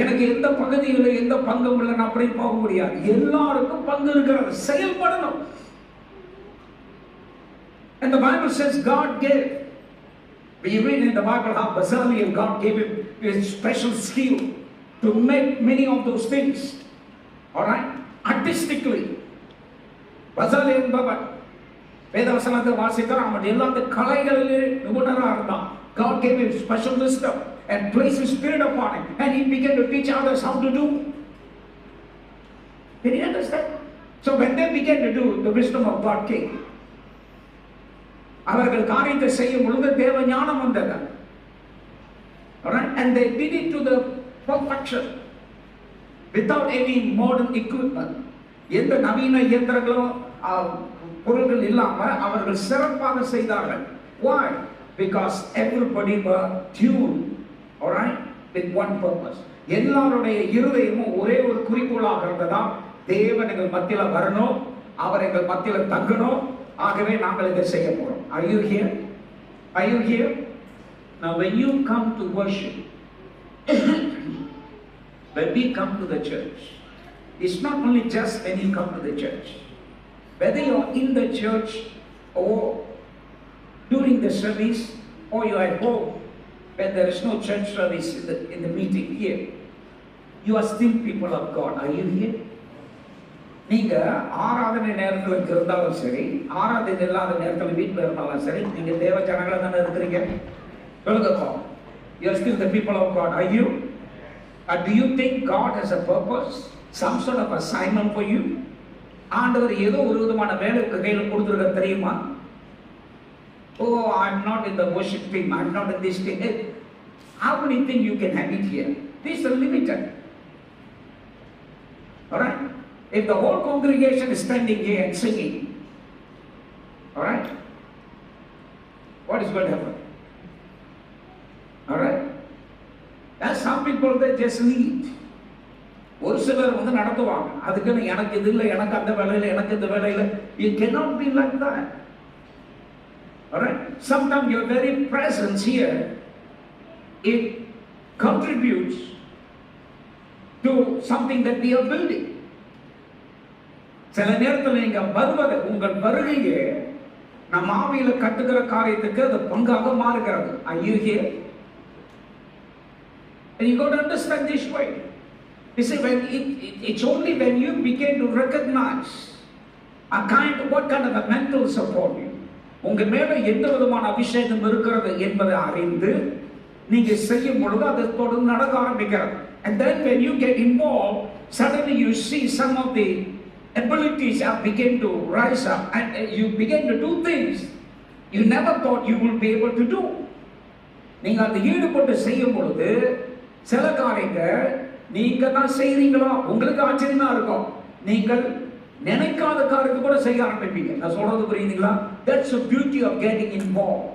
எனக்கு எந்த பகுதியில் எந்த பங்கும் இல்லை அப்படி போக முடியாது. எல்லாருக்கும் பங்கு இருக்கிறது, செயல்படணும். And the Bible says God gave. We read in the Bible how Bezalel, God gave him a special skill to make many of those things. All right, artistically. Bezalel என்பவர் வேதவசனத்தை வாசித்தார். அவன் எல்லா கலைகளிலே நிபுணராக இருந்தான். God gave him special wisdom and placed his spirit upon him, and he began to teach others how to do. Can you understand? So when they began to do, the wisdom of God came. அவர்கள் காரியத்தை செய்யும் பொழுது தேவ ஞானம் வந்தது. Alright, and they did it to the perfection without any modern equipment. எந்த நவீன இயந்திரங்களும் பொருட்கள் இல்லாம அவர்கள் சிறப்பாக செய்தார்கள். Why? Because everybody were tuned, alright, with one purpose. எல்லாருடைய இருதயமும் ஒரே ஒரு குறிக்கோளாக இருந்ததா, தேவன் எங்கள் மத்தியில் வரணும், அவர் எங்கள் மத்தியில் தங்கணும், ஆகவே நாங்கள் இதை செய்ய போறோம். Are you here? Are you here? Now when you come to worship, when we come to the church, it's not only just when you come to the church. Whether you're in the church or during the service, or you're at home when there is no church service in the meeting here, you are still people of God. Are you here? நீங்க ஆராதனை நேரத்தில் இருந்தாலும் சரி, ஆராதனை இல்லாத நேரத்தில் வீட்டில் இருந்தாலும் சரி, நீங்க தேவ ஜனங்களா தானே இருக்கிறீங்க. சொல்லுங்க, you are still the people of God. Are you? Do you think God has a purpose, some sort of assignment for you? ஆண்டவர் ஏதோ ஒரு விதமான வேலை கையில் கொடுத்துருக்க தெரியுமா? Oh, I'm not in the worship team, I'm not in this team. How many things you can have it here? These are limited. Alright? If the whole congregation is standing here and singing, alright, what is going to happen? Alright? There's some people that just lead. ஒரு சிலர் வந்து நடத்துவாங்க, அதுக்குன்னு எனக்கு இது இல்லை, எனக்கு அந்த வேலையில், எனக்கு இந்த வேலையில். You cannot be like that. Alright? Sometimes your very presence here, it contributes to something that we are building. சில நேரத்தில் நீங்க வருவது, உங்கள் வருகையே நம் ஆவியில கட்டுகிற காரியத்துக்கு அது பங்காக மாறுகிறது. Are you here? And you got to understand this way. You see, when it's only when you begin to recognize what kind of a mental support you, உங்க மேல எந்த விதமான அபிஷேகம் இருக்கிறது என்பதை அறிந்து நீங்க செய்யும் பொழுது அது தொடர்ந்து நடக்க ஆரம்பிக்கிறது. And then when you get involved, suddenly you see some of the abilities are begin to rise up, and you begin to do things you never thought you would be able to do. நீங்க அந்த ஈடுபட்டு செய்யும் பொழுது சில காரியங்கள் நீங்க தான் செய்றீங்களா, உங்களுக்கு ஆச்சரியமா இருக்கும். நீங்கள் நினைக்காத காரியத்தை கூட செய்ய ஆரம்பிப்பீங்க. நான் சொல்றது புரியுதுங்களா? That's the beauty of getting involved.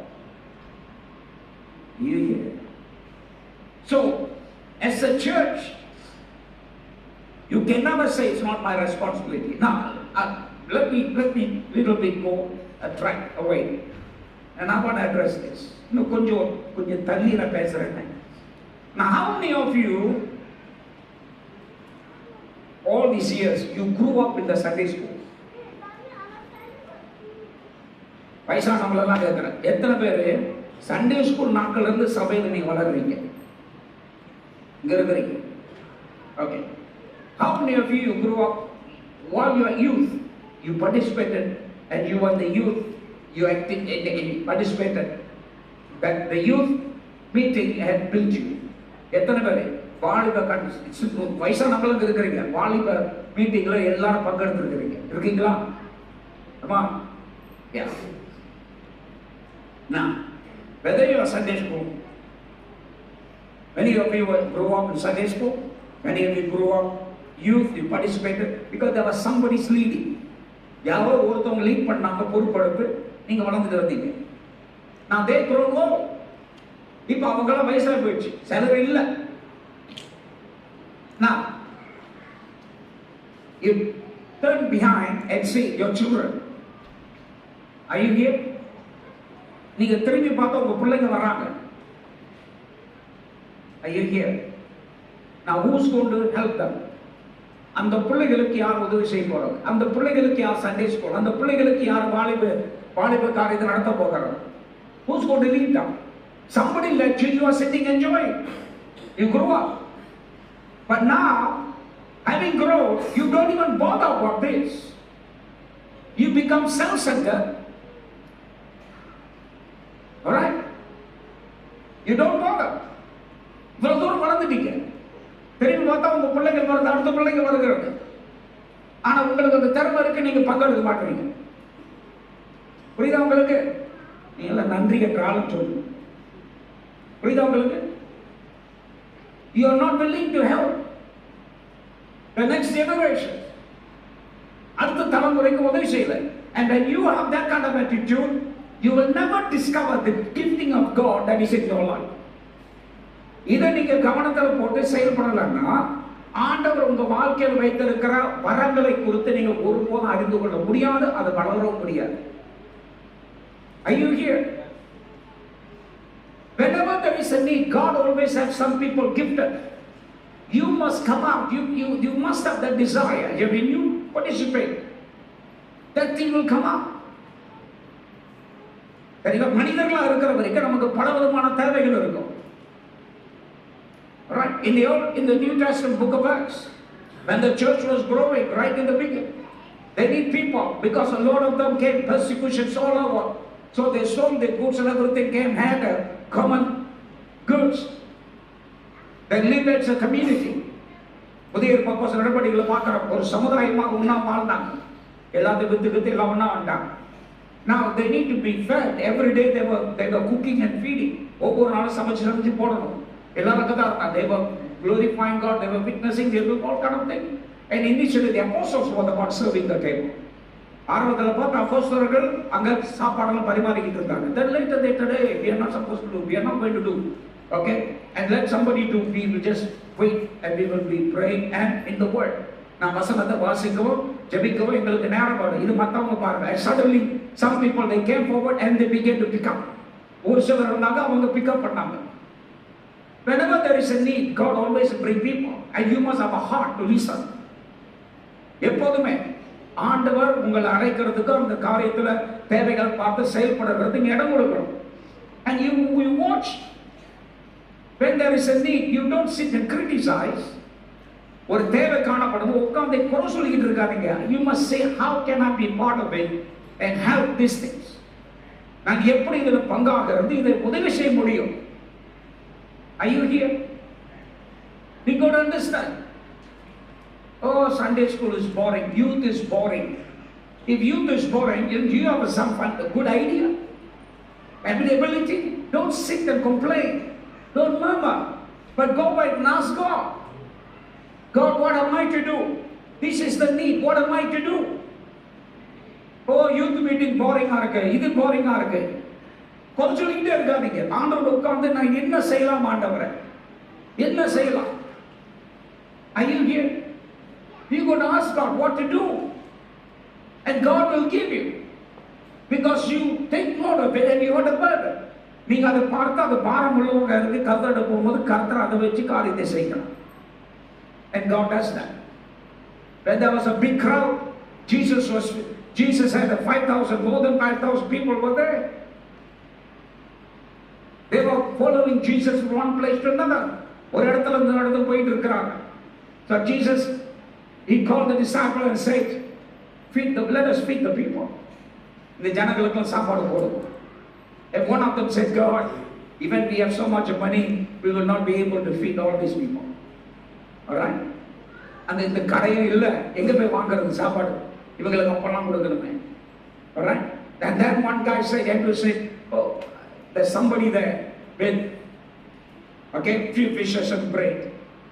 You hear? So, as a church, you can never say it's not my responsibility. Now, let me little bit go a track away. and I want to address this. இன்னும் கொஞ்சம் தள்ளி நான் பேசுறேன். Now how many of you all these years you grew up in the Sunday school? வயசானவங்களெல்லாம் கேட்குறேன், எத்தனை பேர் Sunday school நாட்கள் இருந்து சபையில் நீங்க வளர்றீங்க, இங்க இருக்கிறீங்க? Okay. How many of you grew up while you were youth? You participated, and you were the youth. You acted and participated. That the youth meeting had built you. எத்தனை பேர் வாலிப வயசானவங்களும் இருக்கிறீங்க, வாலிப மீட்டிங்ல எல்லாரும் பங்கெடுத்துருக்கிறீங்க, இருக்கீங்களா? ஆமா. Yeah. Now, whether you are Sunday school, many of you grew up in Sunday school, many of you grew up youth, you participated because there was somebody's leading. யாரோ ஒருத்தவங்க லீட் பண்ணாங்க, பொறுப்படுத்து நீங்க வளர்ந்துட்டு வந்தீங்க. நான் they grown old. இப்போ அவங்களாம் வயசாக போயிடுச்சு, செலவு இல்லை. Now, you turn behind and see your children. Are you here? நீங்க திரும்பி பார்த்தா உங்க பிள்ளைங்க வராங்க. Are you here? Now who's going to help them? அந்த பிள்ளைகளுக்கு யார் உதவி செய்ய போறாங்க? அந்த பிள்ளைகளுக்கு யார் சண்டே ஸ்கூல்? அந்த பிள்ளைகளுக்கு யார் வாலிப காரியத்தை நடத்த போகிறாங்க? Who's going to lead them? Somebody let you are sitting enjoying. You grew up. But now, having grown, you don't even bother about this. You become self-centered. Alright? You don't bother. இவ்வளவு தூரம் வளர்ந்துட்டீங்க, திரும்பி பார்த்தா உங்க பிள்ளைகள் வருது, அடுத்த பிள்ளைங்க வருகிறது. ஆனா உங்களுக்கு அந்த திறமை இருக்கு, நீங்க பங்கெடுக்க மாட்டீங்க. புரியுதா உங்களுக்கு? நீங்க எல்லாம் நன்றி கற்றாலும் சொல்லுங்க. புரியுதா உங்களுக்கு? You are not willing to help the next generation. அடுத்த தலைமுறைக்கு உதவி செய்யல. And when you have that kind of attitude, you will never discover the gifting of God that is in your life. இதை நீங்க கவனத்தில் போட்டு செயல்படலன்னா, ஆண்டவர் உங்க வாழ்க்கையில் வைத்திருக்கிற வரங்களை குறித்து நீங்க ஒருபோதும் அறிந்து கொள்ள முடியாது, அது வளரவும் முடியாது. Are you here? Whenever there is a need, God always has some people gifted. You must come out. You must have that desire. When you participate, that thing will come out. மனிதர்களா இருக்கிற வரைக்கும் நமக்கு பல விதமான தேவைகள் இருக்கும். Right? In the New Testament book of Acts, when the church was growing right in the beginning, they need people because a lot of them came, persecutions all over. So they sold their goods and everything, came, had a common goods. They lived as a community. புதிய பப்பஸ் நடவடிக்கைகளை பார்க்குற ஒரு சமுதாயமாக ஒன்றா வாழ்ந்தாங்க, எல்லாத்தையும் வித்துக்கிட்டு எல்லாம் ஒன்றா வந்தாங்க. Now they need to be fed. Every day they were cooking and feeding. ஒவ்வொரு நாளும் சமைச்சு போடணும். எல்லாரும் தான் இருந்தாங்க. They were glorifying God. They were witnessing. They were all kind of thing. And initially the apostles were the ones serving the table. ஆரம்பத்தில் பார்த்து அப்போஸ்தலர்கள் அங்க சாப்பாடெல்லாம் பரிமாறிக்கிட்டு இருந்தாங்க. Then later they said, hey, we are not supposed to do. We are not going to do. Okay? And let somebody do. We will just wait and we will be praying and in the word. நான் வசனத்தை வாசிக்கவும் ஜெபிக்கவும் எங்களுக்கு நேரம் வரும். இது மற்றவங்க பாருங்க. And suddenly some people they came forward and they began to pick up. ஒரு சிலர் இருந்தாங்க, அவங்க pick up பண்ணாங்க. Whenever there is a need, God always bring people and you must have a heart to listen. எப்போதுமே ஆண்டவர் உங்களை அழைக்கிறதுக்கு அந்த காரியத்தில் தேவைகள் பார்த்து செயல்படுறதுக்கு இடம் கொடுக்கணும். And you watch. When there is a need, you don't sit and criticize. ஒரு தேவை காணப்படும் உட்கார்ந்து குறை சொல்லிக்கிட்டு இருக்காதீங்க. You must say, how can I be part of it and help these things? நான் எப்படி இதில் பங்காகிறது, இதை உதவி செய்ய முடியும்? Are you here? We got to understand. Oh, Sunday school is boring. Youth is boring. If youth is boring, you have a good idea, ability. Don't sit and complain. Don't murmur. But go back and ask God. God, what am I to do? This is the need. What am I to do? Oh, youth meeting boring-ஆ இருக்கு, இது boring-ஆ இருக்கு. கொஞ்சம் சொல்லிக்கிட்டே இருக்காதீங்க. ஆண்டவர் உட்கார்ந்து நான் என்ன செய்யலாம் ஆண்டவரே, என்ன செய்யலாம்? Are you here? You got to ask God what to do, and God will give you. Because you take note of it and you are the burden. நீங்க அதை பார்த்து அது பாரம் உள்ளவங்க இருக்கு கர்த்தர்கிட்ட போகும்போது கர்த்தர் அதை வச்சு காரியத்தை செய்யணும். And God does that. When there was a big crowd, Jesus had 5,000, more than 5,000 people were there. They were following Jesus from one place to another. ஒரு இடத்துல இருந்து நடந்து போயிட்டு இருக்காங்க. So Jesus, he called the disciples and said, let us feed the people. இந்த ஜனங்களுக்கு சாப்பாடு போடுவோம். And one of them said, God, even we have so much money, we will not be able to feed all these people. Alright? அந்த இந்த கடையே இல்ல, எங்க போய் வாங்குறது சாப்பாடு? இவங்களுக்கு அப்பெல்லாம் கொடுக்கணுமே. Alright? And then one guy said, Andrew said, oh, there's somebody there with, okay, few fishes and bread.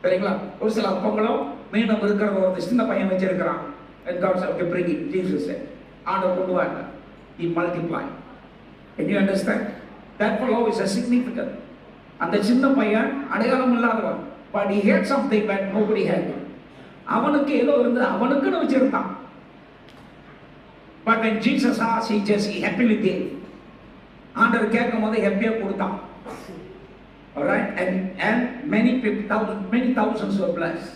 சரிங்களா? ஒரு சில அப்பங்களும் மீனும் இருக்கிற ஒரு சின்ன பையன் வச்சிருக்கிறான். And God said, okay, bring it. Jesus said, ஆண்டவர் கொண்டு வாங்க. He multiplied. Can you understand? That fellow is a significant. அந்த சின்ன பையன் அடையாளம் இல்லாதவன். But he had something that nobody had. அவனுக்கு ஏதோ இருந்து அவனுக்குன்னு வச்சிருந்தான். But when Jesus asked, he happily gave. ஆண்டவர் கேட்கும் போது ஹாப்பியா கொடுத்தான். Alright? And many people, many thousands were blessed.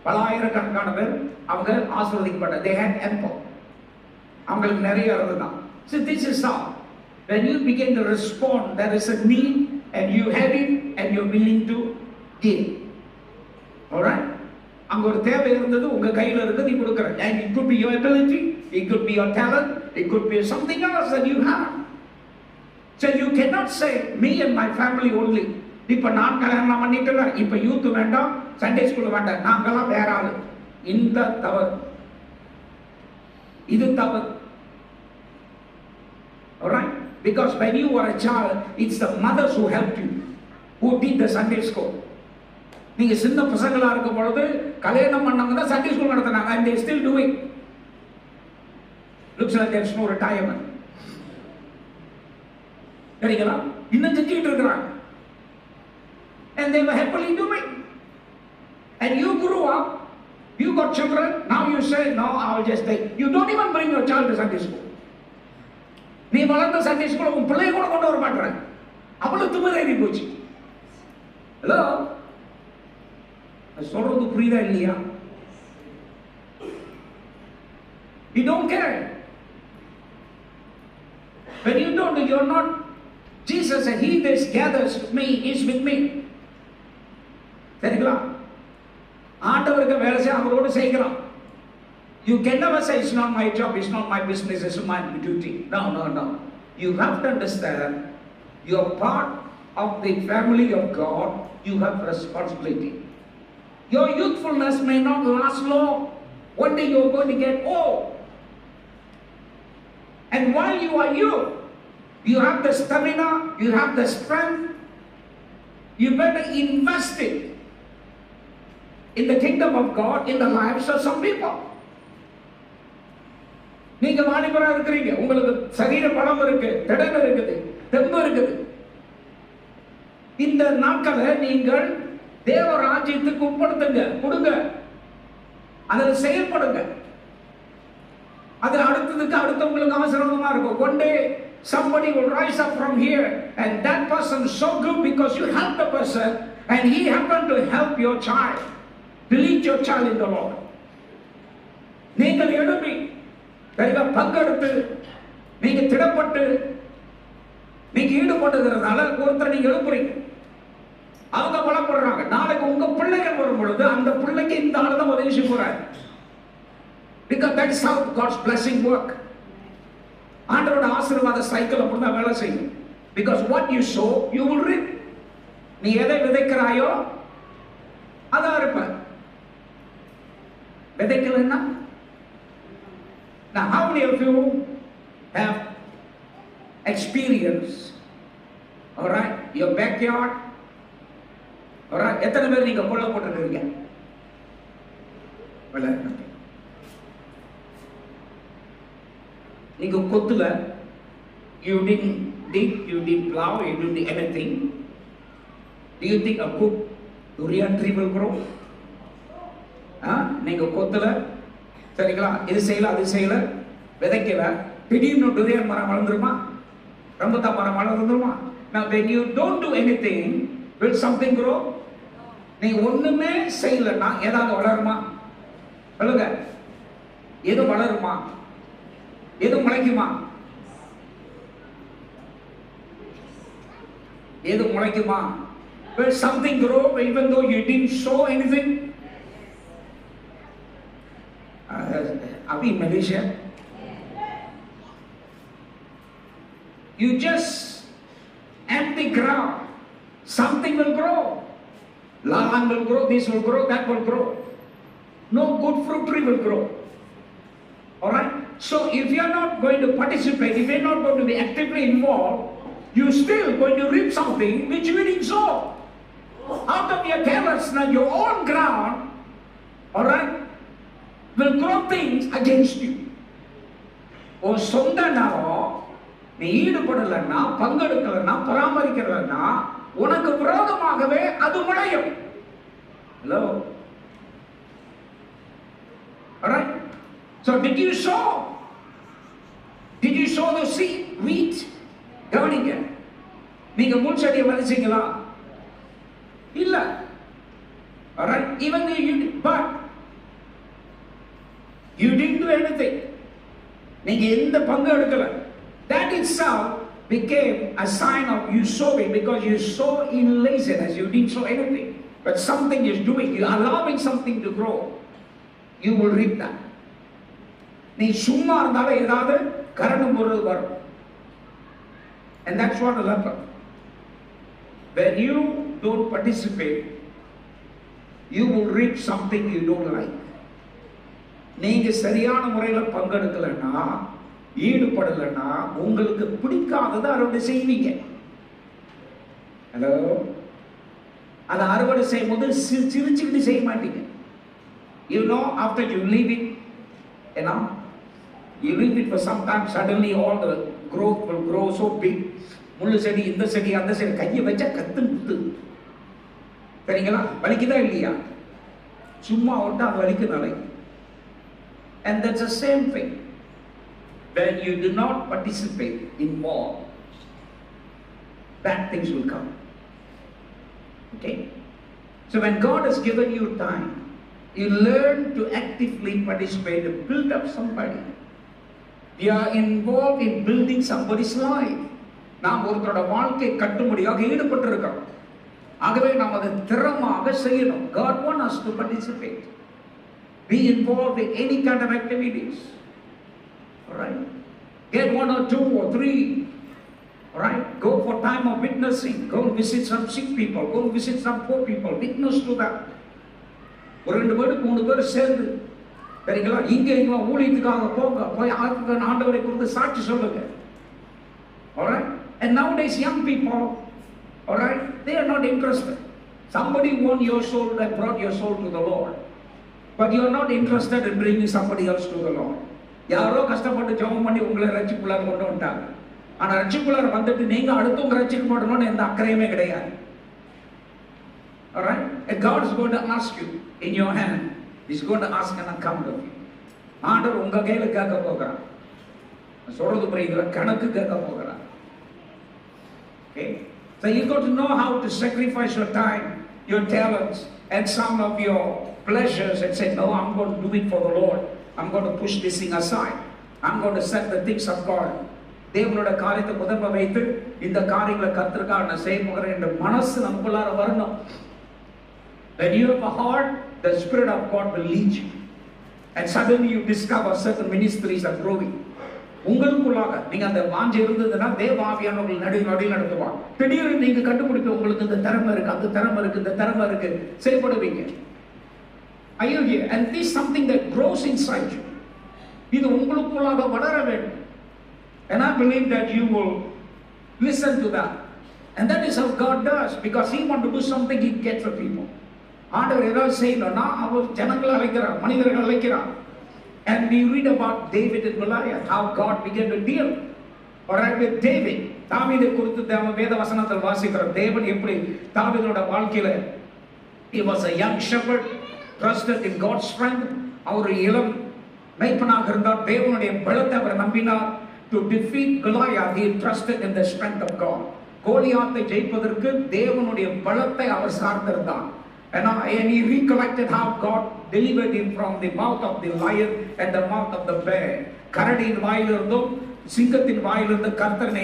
பலாயிரக்கணக்கான பேர் அவங்க ஆசீர்வதிக்கப்பட்டாங்க. They had ample. அவங்களுக்கு நிறைய இருந்தது. So this is how. When you begin to respond, there is a need and you have it and you're willing to give. Alright? அங்க ஒரு தேவை இருந்தது உங்க கையில இருந்து நீ கொடுக்கற. And it could be your ability, it could be your talent, it could be something else that you have. So you cannot say me and my family only. இப்ப நான் கல்யாணம் பண்ணிட்டேன், இப்ப யூத் வேண்டாம், சண்டே ஸ்கூல் வேண்டாம், நாங்கெல்லாம் வேற ஆளு. இந்த தவறு, இது தவறு. Alright? Because when you were a child, it's the mothers who helped you, who did the Sunday school. நீங்க சின்ன பசங்களா இருக்கும் பொழுது கல்யாணம் பண்ணவங்க தான் சண்டே ஸ்கூல் நடத்தினாங்க. And they still do it. Looks like there's no retirement. சரிங்களா? இன்னும் செஞ்சுட்டு இருக்கிறாங்க. And they were happily doing. And you grew up, you got children, now you say, no, I'll just take. You don't even bring your child to Sunday school. நீ வளர்ந்த Sunday school உன் பிள்ளைய கூட கொண்டு வர மாட்டேற. அவ்வளவு திமிரேறி போச்சு. ஹலோ, சொல்றது புரியுதா இல்லையா? You don't care. When you don't, you're not. Jesus said, he that gathers with me is with me. சரிங்களா? ஆண்டவருக்கு வேலை செய்ய அவரோடு செய்கிறான். You can never say it's not my job, it's not my business, it's my duty. No. You have to understand, you're part of the family of God, you have responsibility. Your youthfulness may not last long. One day you're going to get old. And while you are young, you have the stamina, you have the strength, you better invest it in the kingdom of God, in the lives of some people. நீங்க வாலிபரா இருக்கிறீங்க, உங்களுக்கு சரீர பலம் இருக்கு, திடம் இருக்குது, தெம்பு இருக்குது. இந்த நாட்களை நீங்கள் தேவ ராஜ்யத்துக்கு உட்படுத்துங்க, கொடுங்க, அதில் செயல்படுங்க. அது அடுத்தவங்களுக்கு அவசரமா இருக்கும். One day somebody will rise up from here and that person is so good because you helped the person and he happened to help your child, to lead your child in the Lord. நீங்கள் எழுப்பி பங்கெடுத்து நீங்க திடப்பட்டு நீங்க ஈடுபட்டுகிறதுனால ஒருத்தர் நீங்க எழுப்புறீங்க, அவங்க பலப்படுறாங்க. நாளைக்கு உங்க பிள்ளைகள் வரும் பொழுது அந்த பிள்ளைக்கு இந்த ஆளு தான் உதவி செய்ய போறாரு. Because that is how God's blessing work. ஆண்டவரோட ஆசீர்வாத சைக்கிள் அப்படிதான் வேலை செய்யும். Because what you sow, you will reap. நீ எதை விதைக்கிறாயோ அதான் இருப்ப. விதைக்கலன்னா, now how many of you have experience, all right, your backyard, all right, எத்தனை பேர் நீங்க கொள்ள போட்டுருக்கீங்க? நீங்க கொத்துல, you didn't dig, you didn't plow, you didn't do anything. Do you think a good durian tree will grow? நீங்க கொத்துல, சரிங்களா, இது செய்யல அது செய்யல, விதைக்கல, திடீர்னு டுரியன் மரம் வளர்ந்துருமா? ரம்புட்டான் மரம் வளர்ந்துருமா? Now when you don't do anything, will something grow? நீ ஒண்ணுமே செய்யலன்னா ஏதாவது வளருமா? சொல்லுங்க, எது வளருமா? எது முளைக்குமா? எது முளைக்குமா? Will something grow even though you didn't sow anything? Are we in Malaysia? You just empty ground, something will grow. Lahan will grow, this will grow, that will grow. No good fruit tree will grow. Alright? So if you are not going to participate, if you are not going to be actively involved, you are still going to reap something which you didn't sow. Out of your carelessness, your own ground, alright, will grow things against you. உன் சொந்த நேரம் நீ ஈடுபடலன்னா, பங்கெடுக்கலன்னா, பராமரிக்கலன்னா உனக்கு விரோதமாகவே அது முளையும். Hello? Alright? So did you sow? Did you sow the seed, wheat? கவனிங்க, நீங்க முள் செடியை விதைச்சீங்களா? இல்ல. Alright? Even though you did, but you didn't do anything. நீங்க எந்த பங்கு எடுக்கல. That itself became a sign of you sowing, because you sow in laziness. You didn't sow anything, but something is doing. You are allowing something to grow. You will reap that. நீ சும்மா இருந்தாலும் ஏதாவது கரணும் பொருள் வரும். And that's what will happen. When you don't participate, you will reap something you don't like. நீங்க சரியான முறையில் பங்கெடுக்கலன்னா, ஈடுபடலன்னா உங்களுக்கு பிடிக்காததை அறுவடை செய்வீங்க. ஹலோ? அதை அறுவடை செய்யும் போது சிரிச்சுக்கிட்டு செய்ய மாட்டீங்க. You know, after you leave it, you know, you leave it for some time, suddenly all the growth will grow so big. முள்ளு செடி, இந்த செடி, அந்த செடி, கையை வச்சா கத்து குத்து. சரிங்களா? வலிக்குதா இல்லையா? சும்மா விட்டா அது வலிக்குதாலே. And that's the same thing. When you do not participate in more, bad things will come. Okay? So when God has given you time, you learn to actively participate to build up somebody. You are involved in building somebody's life. நாம் ஒருத்தரோட வாழ்க்கை கட்டும்படியாக ஈடுபட்டிருக்கிறோம். ஆகவே நாம் அதை திறமாக செய்யணும். God wants us to participate. Be involved in any kind of activities. Alright? Get 1 or 2 or 3. Alright? Go for time of witnessing. Go visit some sick people. Go visit some poor people. Witness to them. ஒரு 2 பேர் 3 பேர் சேர்ந்து, சரிங்களா, இங்கே இங்கே ஊழியத்துக்காக போங்க, போய் ஆண்டவரை குறித்து சாட்சி சொல்லுங்க. Alright? And nowadays young people, alright, they are not interested. Somebody won your soul and brought your soul to the Lord, but you are not interested in bringing somebody else to the Lord. யாரோ கஷ்டப்பட்டு ஜெபம் பண்ணி உங்களை ரட்சிப்புள்ளார கொண்டு வந்துட்டாங்க. ஆனா ரட்சிப்புள்ளார வந்துட்டு நீங்க அடுத்தவங்க ரட்சிக்கப்படணும்னு எந்த அக்கறையுமே கிடையாது. Alright? And God is going to ask you in your hand. He's going to ask an account of you. ஆண்டவர் உங்க கையில கேட்க போகிறார். சொல்றது புரியுதுல? கணக்கு கேட்க போகிறார். Okay? So you got to know how to sacrifice your time, your talents, and some of your pleasures, and say, no, I'm going to do it for the Lord. I'm going to push this thing aside. I'm going to set the things of God. தேவனோட காரியத்தை முதல்ல வைத்து இந்த காரியங்களை கர்த்தருக்காக நான் செய்ய போகிறேன் என்ற மனசு நமக்குள்ளார வரணும். When you have a heart, the Spirit of God will lead you, and suddenly you discover certain ministries are growing. உங்களுக்குள்ளாக நீங்க அந்த வாஞ்சை இருந்ததுன்னா தேவ ஆவியானவர்கள் நடுவில் நடத்துவாங்க. திடீர்னு நீங்க கண்டுபிடிக்க உங்களுக்கு இந்த திறமை இருக்கு, அந்த திறமை இருக்கு, இந்த திறமை இருக்கு, செயல்படுவீங்க. Are you here? And this is something that grows inside you. இது உங்களுக்குள்ளாக வளர வேண்டும். And I believe that you will listen to that. And that is how God does, because He wants to do something, He gets the people. ஆண்டவர் ஏதாவது செய்யணும்னா அவர் ஜனங்களை அழைக்கிறார், மனிதர்கள் அழைக்கிறார். And we read about David and Goliath, how God began to deal. Alright, with David. தாவீதை குறித்து வேத வசனத்தில் வாசிக்கிறோம். தேவன் எப்படி தாவீதோட வாழ்க்கையில, he was a young shepherd, trusted in God's strength. அவர் இளம் மேய்ப்பனாக இருந்தார். தேவனுடைய பலத்தை அவர் நம்பினார். to defeat Goliath, he trusted in the strength of God. கோலியாத்தை ஜெயிப்பதற்கு தேவனுடைய பலத்தை அவர் சார்ந்திருந்தார். And he recollected how God delivered him from the mouth of the lion and the mouth of the bear. கரடியின் வாயிலிருந்தும் சிங்கத்தின் வாயிலிருந்து கர்த்தர்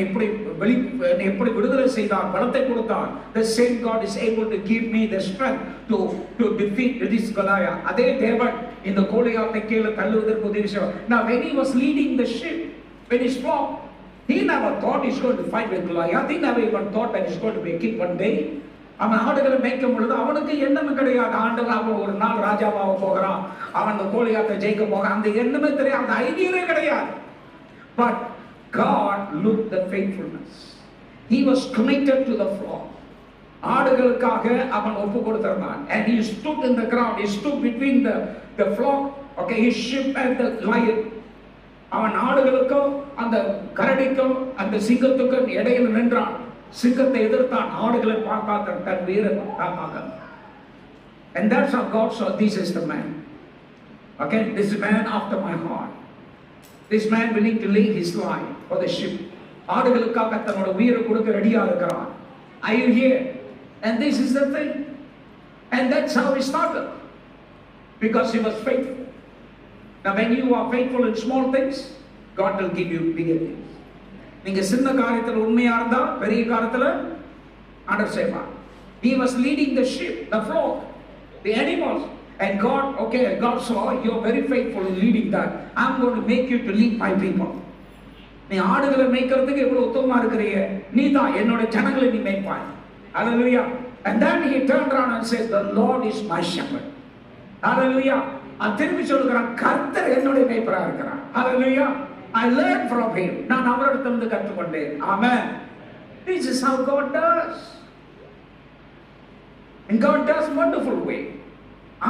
எப்படி விடுதலை செய்தார், பலத்தை கொடுத்தார். The same God is able to give me the strength to defeat this Goliath. அதே தேவன் இந்த கோலியாத்தை கீழே தள்ளுவதற்கு உதவி செய்வார். Now when he was leading the sheep, when his flock, he never thought he's going to fight with Goliath. He never even thought that he's going to be a king one day. அவன் ஆடுகளை மேய்க்கும் பொழுது அவனுக்கு எண்ணமே கிடையாது, ஆண்டவர் அவன் ஒரு நாள் ராஜாவாக போகிறான், அவன் அந்த கோலியாத்தை ஜெயிக்க போகிறான், அந்த எண்ணமே தெரியாது, அந்த ஐடியாவே கிடையாது. But God looked the faithfulness. He was committed to the flock. ஆடுகளுக்காக அவன் ஒப்பு கொடுத்திருந்தான். And he stood in the ground. He stood between the flock, okay, his sheep and the lion. அவன் ஆடுகளுக்கும் அந்த கரடிக்கும் அந்த சிங்கத்துக்கும் இடையில் நின்றான். சிங்கத்தை எதிர்த்தான், ஆடுகளை பார்க்காத தன் வீர காப்பாக. And that's how God saw, this is the man. Okay, this is man after my heart. This man willing to lay his life for the sheep. ஆடுகளுக்காக தன்னோட உயிரை கொடுக்க ரெடியா இருக்கிறான். Are you here? And this is the thing. And that's how he started. Because he was faithful. Now when you are faithful in small things, God will give you bigger things. நீங்க சின்ன காரியத்துல உண்மையா இருந்தா பெரிய காரியத்துல ஆண்டவர் செய்வார். He was leading the sheep, the flock, the animals. And God saw, you're very faithful in leading that. I'm going to make you to lead my people. நீ ஆடுகளை மேய்க்கிறதுக்கு எவ்வளவு உத்தமமா இருக்கிறீங்க, நீ தான் என்னோட ஜனங்களை நீ மேய்ப்பாய். Hallelujah. And then he turned around and said, the Lord is my shepherd. Hallelujah. திரும்பி சொல்லுகிறான், கர்த்தர் என்னோட மேய்ப்பரா இருக்கிறார். Hallelujah. I learned from him. நான் அவரிடத்திலிருந்து கற்றுக்கொண்டேன். Amen. This is how God does. And God does wonderful way.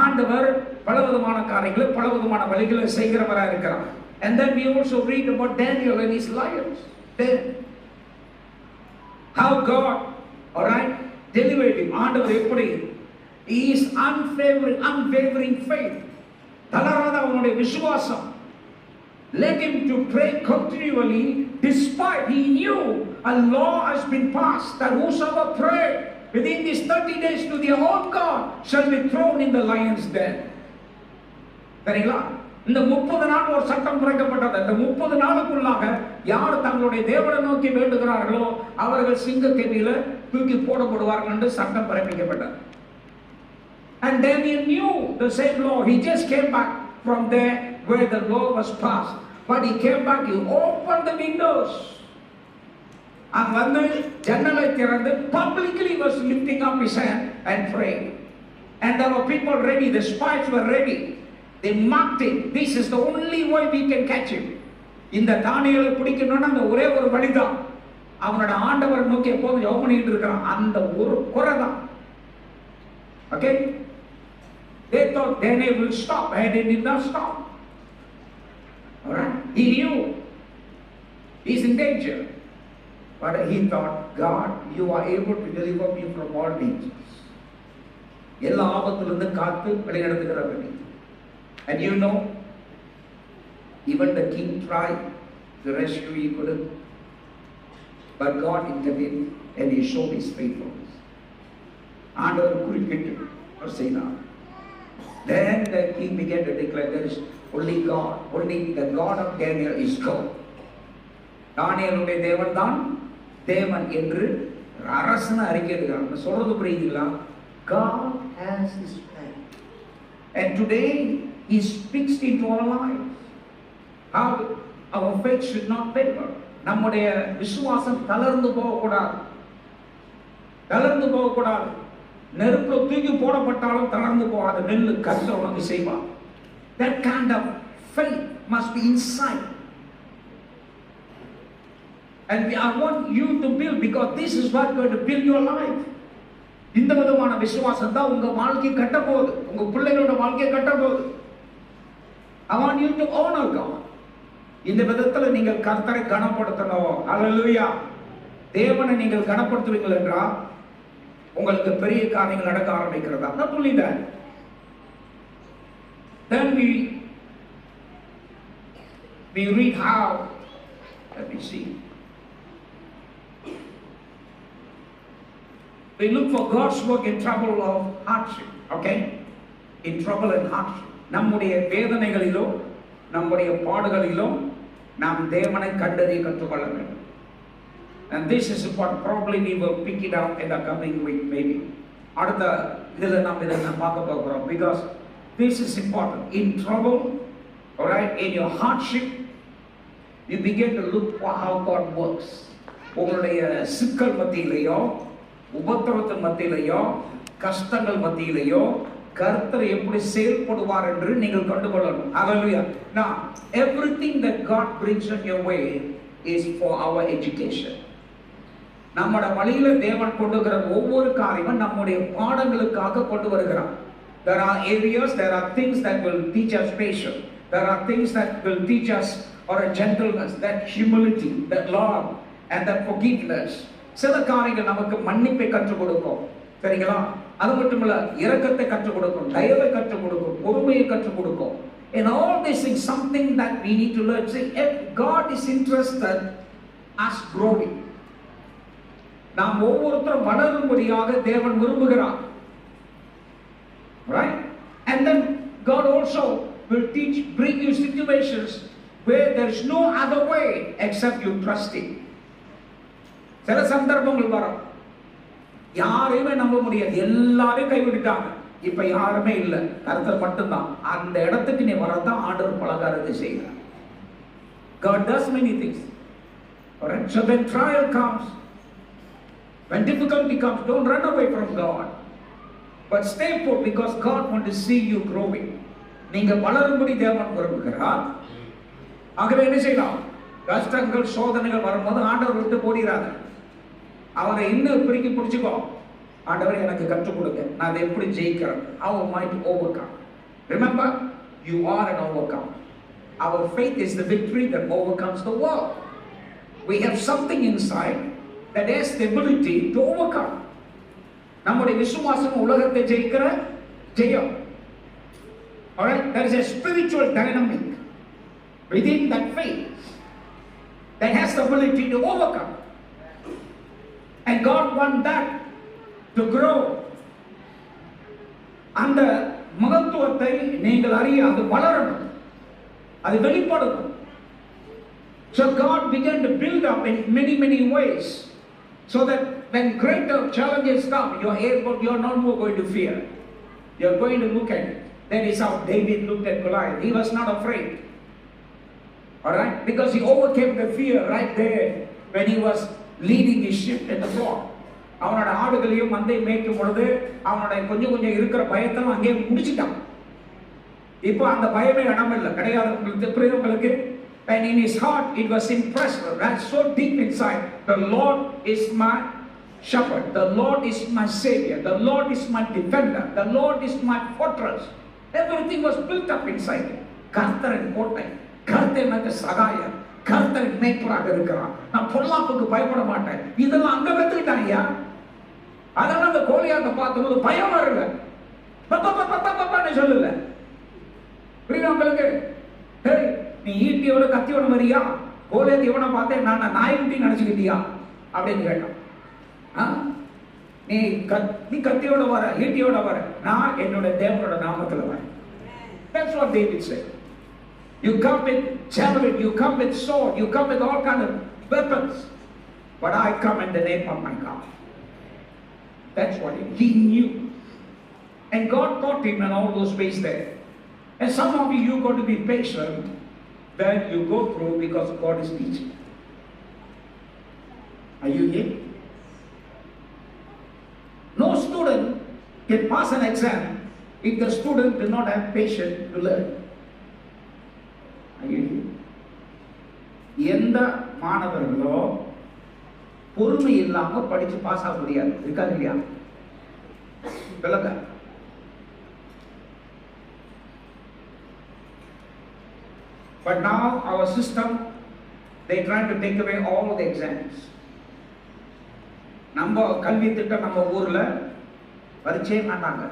ஆண்டவர் பலவிதமான காரியங்களை பலவிதமான வழிகளை செய்கிறவராக இருக்கிறார். And then we also read about Daniel and his lions. Then how God, all right, delivered him. ஆண்டவர் எப்படி, he is unwavering faith. தளராத அவனுடைய விசுவாசம் led him to pray continually, despite he knew a law has been passed that whosoever prayed within these 30 days to their own God shall be thrown in the lion's den. சரிங்களா? இந்த 30 நாள் ஒரு சட்டம் பிறக்கப்பட்டது. இந்த 30 நாளுக்குள்ளாக யார் தங்களுடைய தேவனை நோக்கி வேண்டுகிறார்களோ அவர்கள் சிங்கக்கெபியில தூக்கி போடப்படுவார்கள் என்று சட்டம் பிறப்பிக்கப்பட்டது. And Daniel knew the same law. He just came back from there where the law was passed. But he came back, he opened the windows. And வந்து ஜன்னலை திறந்து publicly was lifting up his hand and praying. And there were people ready, the spies were ready. They marked him. This is the only way we can catch him. இந்த தானியேலை பிடிக்கணும்னா அந்த ஒரே ஒரு வழிதான். அவனோட ஆண்டவர் நோக்கி எப்போதும் ஜெபம் பண்ணிட்டு இருக்கான், அந்த ஒரு குறை தான். Okay? They thought Daniel will stop, and he did not stop. Alright? He knew he's in danger. But he thought, God, you are able to deliver me from all dangers. எல்லா ஆபத்திலிருந்து காத்து வழிநடத்துகிறவர். And you know, even the king tried to rescue, he couldn't. But God intervened and he showed his faithfulness. ஆண்டவர் குறிப்பிட்டு அவர் செய்தார். Then the king began to declare, there is only God, only the God of Daniel is God. தானியேலுடைய தேவன் தான் தேவன் என்று அரசனை அறிக்கையிடுகிறார். சொல்றது புரியுதுங்களா? God has his plan. And today he speaks into our lives. How our faith should not waver. நம்முடைய விசுவாசம் தளர்ந்து போகக்கூடாது. தளர்ந்து போகக்கூடாது. நெருப்புல தூக்கி போடப்பட்டாலும் தளர்ந்து போகாது. நெல்லு கர்த்தர் உனக்கு செய்வார். That kind of faith must be inside. And I want you to build, because this is what going to build your life. இந்த விதமான விசுவாசம் தான் உங்க வாழ்க்கை கட்ட போகுது, உங்க பிள்ளைகளோட வாழ்க்கையை கட்ட போகுது. I want you to honor God. இந்த விதத்துல நீங்கள் கர்த்தரை கனப்படுத்தணும். ஹல்லேலூயா. தேவனை நீங்கள் கனப்படுத்துவீர்கள் என்றால் உங்களுக்கு பெரிய காரியங்கள் நடக்க ஆரம்பிக்கிறதா? Not only that, then we read how, let me You see, we look for God's work in trouble of hardship. Okay, in trouble and hardship. நம்முடைய வேதனைகளிலோ நம்முடைய பாடுகளிலோ நாம் தேவனை கண்டறிய கற்றுக்கொள்ள வேண்டும். And this is what probably we will pick it up in the coming week maybe. அடுத்த இதில் நாம் இதை பார்க்க போகிறோம். Because this is important. In trouble, all right, in your hardship, you begin to look for how God works. உங்களுடைய சிக்கல் மத்தியிலேயோ உபத்திரவத்தின் மத்தியிலேயோ கஷ்டங்கள் மத்தியிலேயோ கர்த்தர் எப்படி செயல்படுவார் என்று நீங்கள் கண்டுகொள்ளணும். Hallelujah. Now, everything that God brings on your way is for our education. நம்முடைய வழியில தேவன் கொண்டு வருகிற ஒவ்வொரு காரியமும் நம்முடைய பாடங்களுக்காக கொண்டு வருகிறார். There are areas, there are things that will teach us patience. There are things that will teach us or a gentleness, that humility, that love, and that forgiveness. சில காரியங்கள் நமக்கு மன்னிப்பை கற்றுக் கொடுக்கும். சரிங்களா? அது மட்டுமல்ல, இரக்கத்தை கற்றுக் கொடுக்கும், தயவை கற்றுக் கொடுக்கும், பொறுமையை கற்றுக் கொடுக்கும். In all this is something that we need to learn. See, if God is interested us growing. நாம் ஒவ்வொருத்தரும் வளரும்படியாக தேவன் விரும்புகிறார். Right? And then God also will bring you situations where there is no other way except you trust Him. சில சந்தர்ப்பங்கள் வரும், யாரையுமே நம்ப முடியாது, எல்லாரையும் கைவிட்டுட்டாங்க, இப்ப யாருமே இல்லை, கர்த்தர் மட்டும்தான். அந்த இடத்துக்கு நீ வரதான் ஆண்டவர் பல காரியத்தை செய்கிறார். God does many things. Alright? So when trial comes, when difficulty comes, don't run away from God, but stay put, because God wants to see you growing. நீங்க வளரும்படி தேவன் விரும்புகிறார். ஆகவே என்ன செய்யலாம்? கஷ்டங்கள் சோதனைகள் வரும்போது ஆண்டவர் விட்டு போடுகிறாங்க. அவரை இன்னும் பிடிக்கி பிடிச்சிக்கோ. ஆண்டவர் எனக்கு கற்றுக் கொடுங்க, நான் அதை எப்படி ஜெயிக்கிறேன். How am I to overcome? Remember, you are an overcomer. Our faith is the victory that overcomes the world. We have something inside that has the ability to overcome. நம்முடைய விசுவாசம் உலகத்தை ஜெயிக்கிற ஜெயம். Alright, there is a spiritual dynamic within that faith that has the ability to overcome. And God wants that to grow. அந்த மகத்துவத்தை நீங்கள் அறிய அது வளரணும், அது வெளிப்படணும். So God began to build up in many ways, so that when greater challenges come, you're not more going to fear. You're going to look at it. That is how David looked at Goliath. He was not afraid. Alright? Because he overcame the fear right there when he was leading his sheep in the flock. அவனோட ஆடுகளையும் மந்தை மேய்க்கும் பொழுது அவனோட கொஞ்சம் இருக்கிற பயத்தெல்லாம் அங்கேயே முடிச்சிட்டான். இப்போ அந்த பயமே இடமில்லை, கிடையாது. உங்களுக்கு and in his heart it was impressed, that's so deep inside. The Lord is my shepherd, the Lord is my savior, the Lord is my defender, the Lord is my fortress. Everything was built up inside him. கர்த்தரின் கோட்டை, கர்த்தர் எனக்கு சகாயம், கர்த்தரின் மேய்ப்பராக இருக்கிறான், நான் பொல்லாப்புக்கு பயப்பட மாட்டேன். இதெல்லாம் அங்க கத்துக்கிட்டான் ஐயா. அதனால அந்த கோலியாத்தை பார்த்தபோது பயம் வரல, பப்பான்னு சொல்லல. புரியுதா உங்களுக்கு? நீ ஈட்டியோட கத்தியோட வரியா, கோலியாத்தை இவனை பார்த்தேன் நான் நாய்க்குட்டி நினைச்சுக்கிட்டியா அப்படின்னு கேட்டான். நீ கத்தியோட வர, ஈட்டியோட வர, நான் என்னோட தேவனோட நாமத்தில் வரேன். That's what David said. You come with javelin, you come with sword, you come with all kind of weapons, but I come in the name of my God. That's what he knew. And God taught him in all those ways there. And some of you got to be patient when you go through, because God is teaching. Are you here? No student can pass an exam if the student does not have patience to learn. Are you here? எந்த மாணவர்களோ பொறுமை இல்லாம படிச்சு pass ஆக முடியாது, இருக்காது இல்லையா? சொல்லுங்க. But now our system, they trying to take away all the exams. நம்ம கல்வி திட்டம் நம்ம ஊர்ல பரீட்சையே மாட்டாங்க,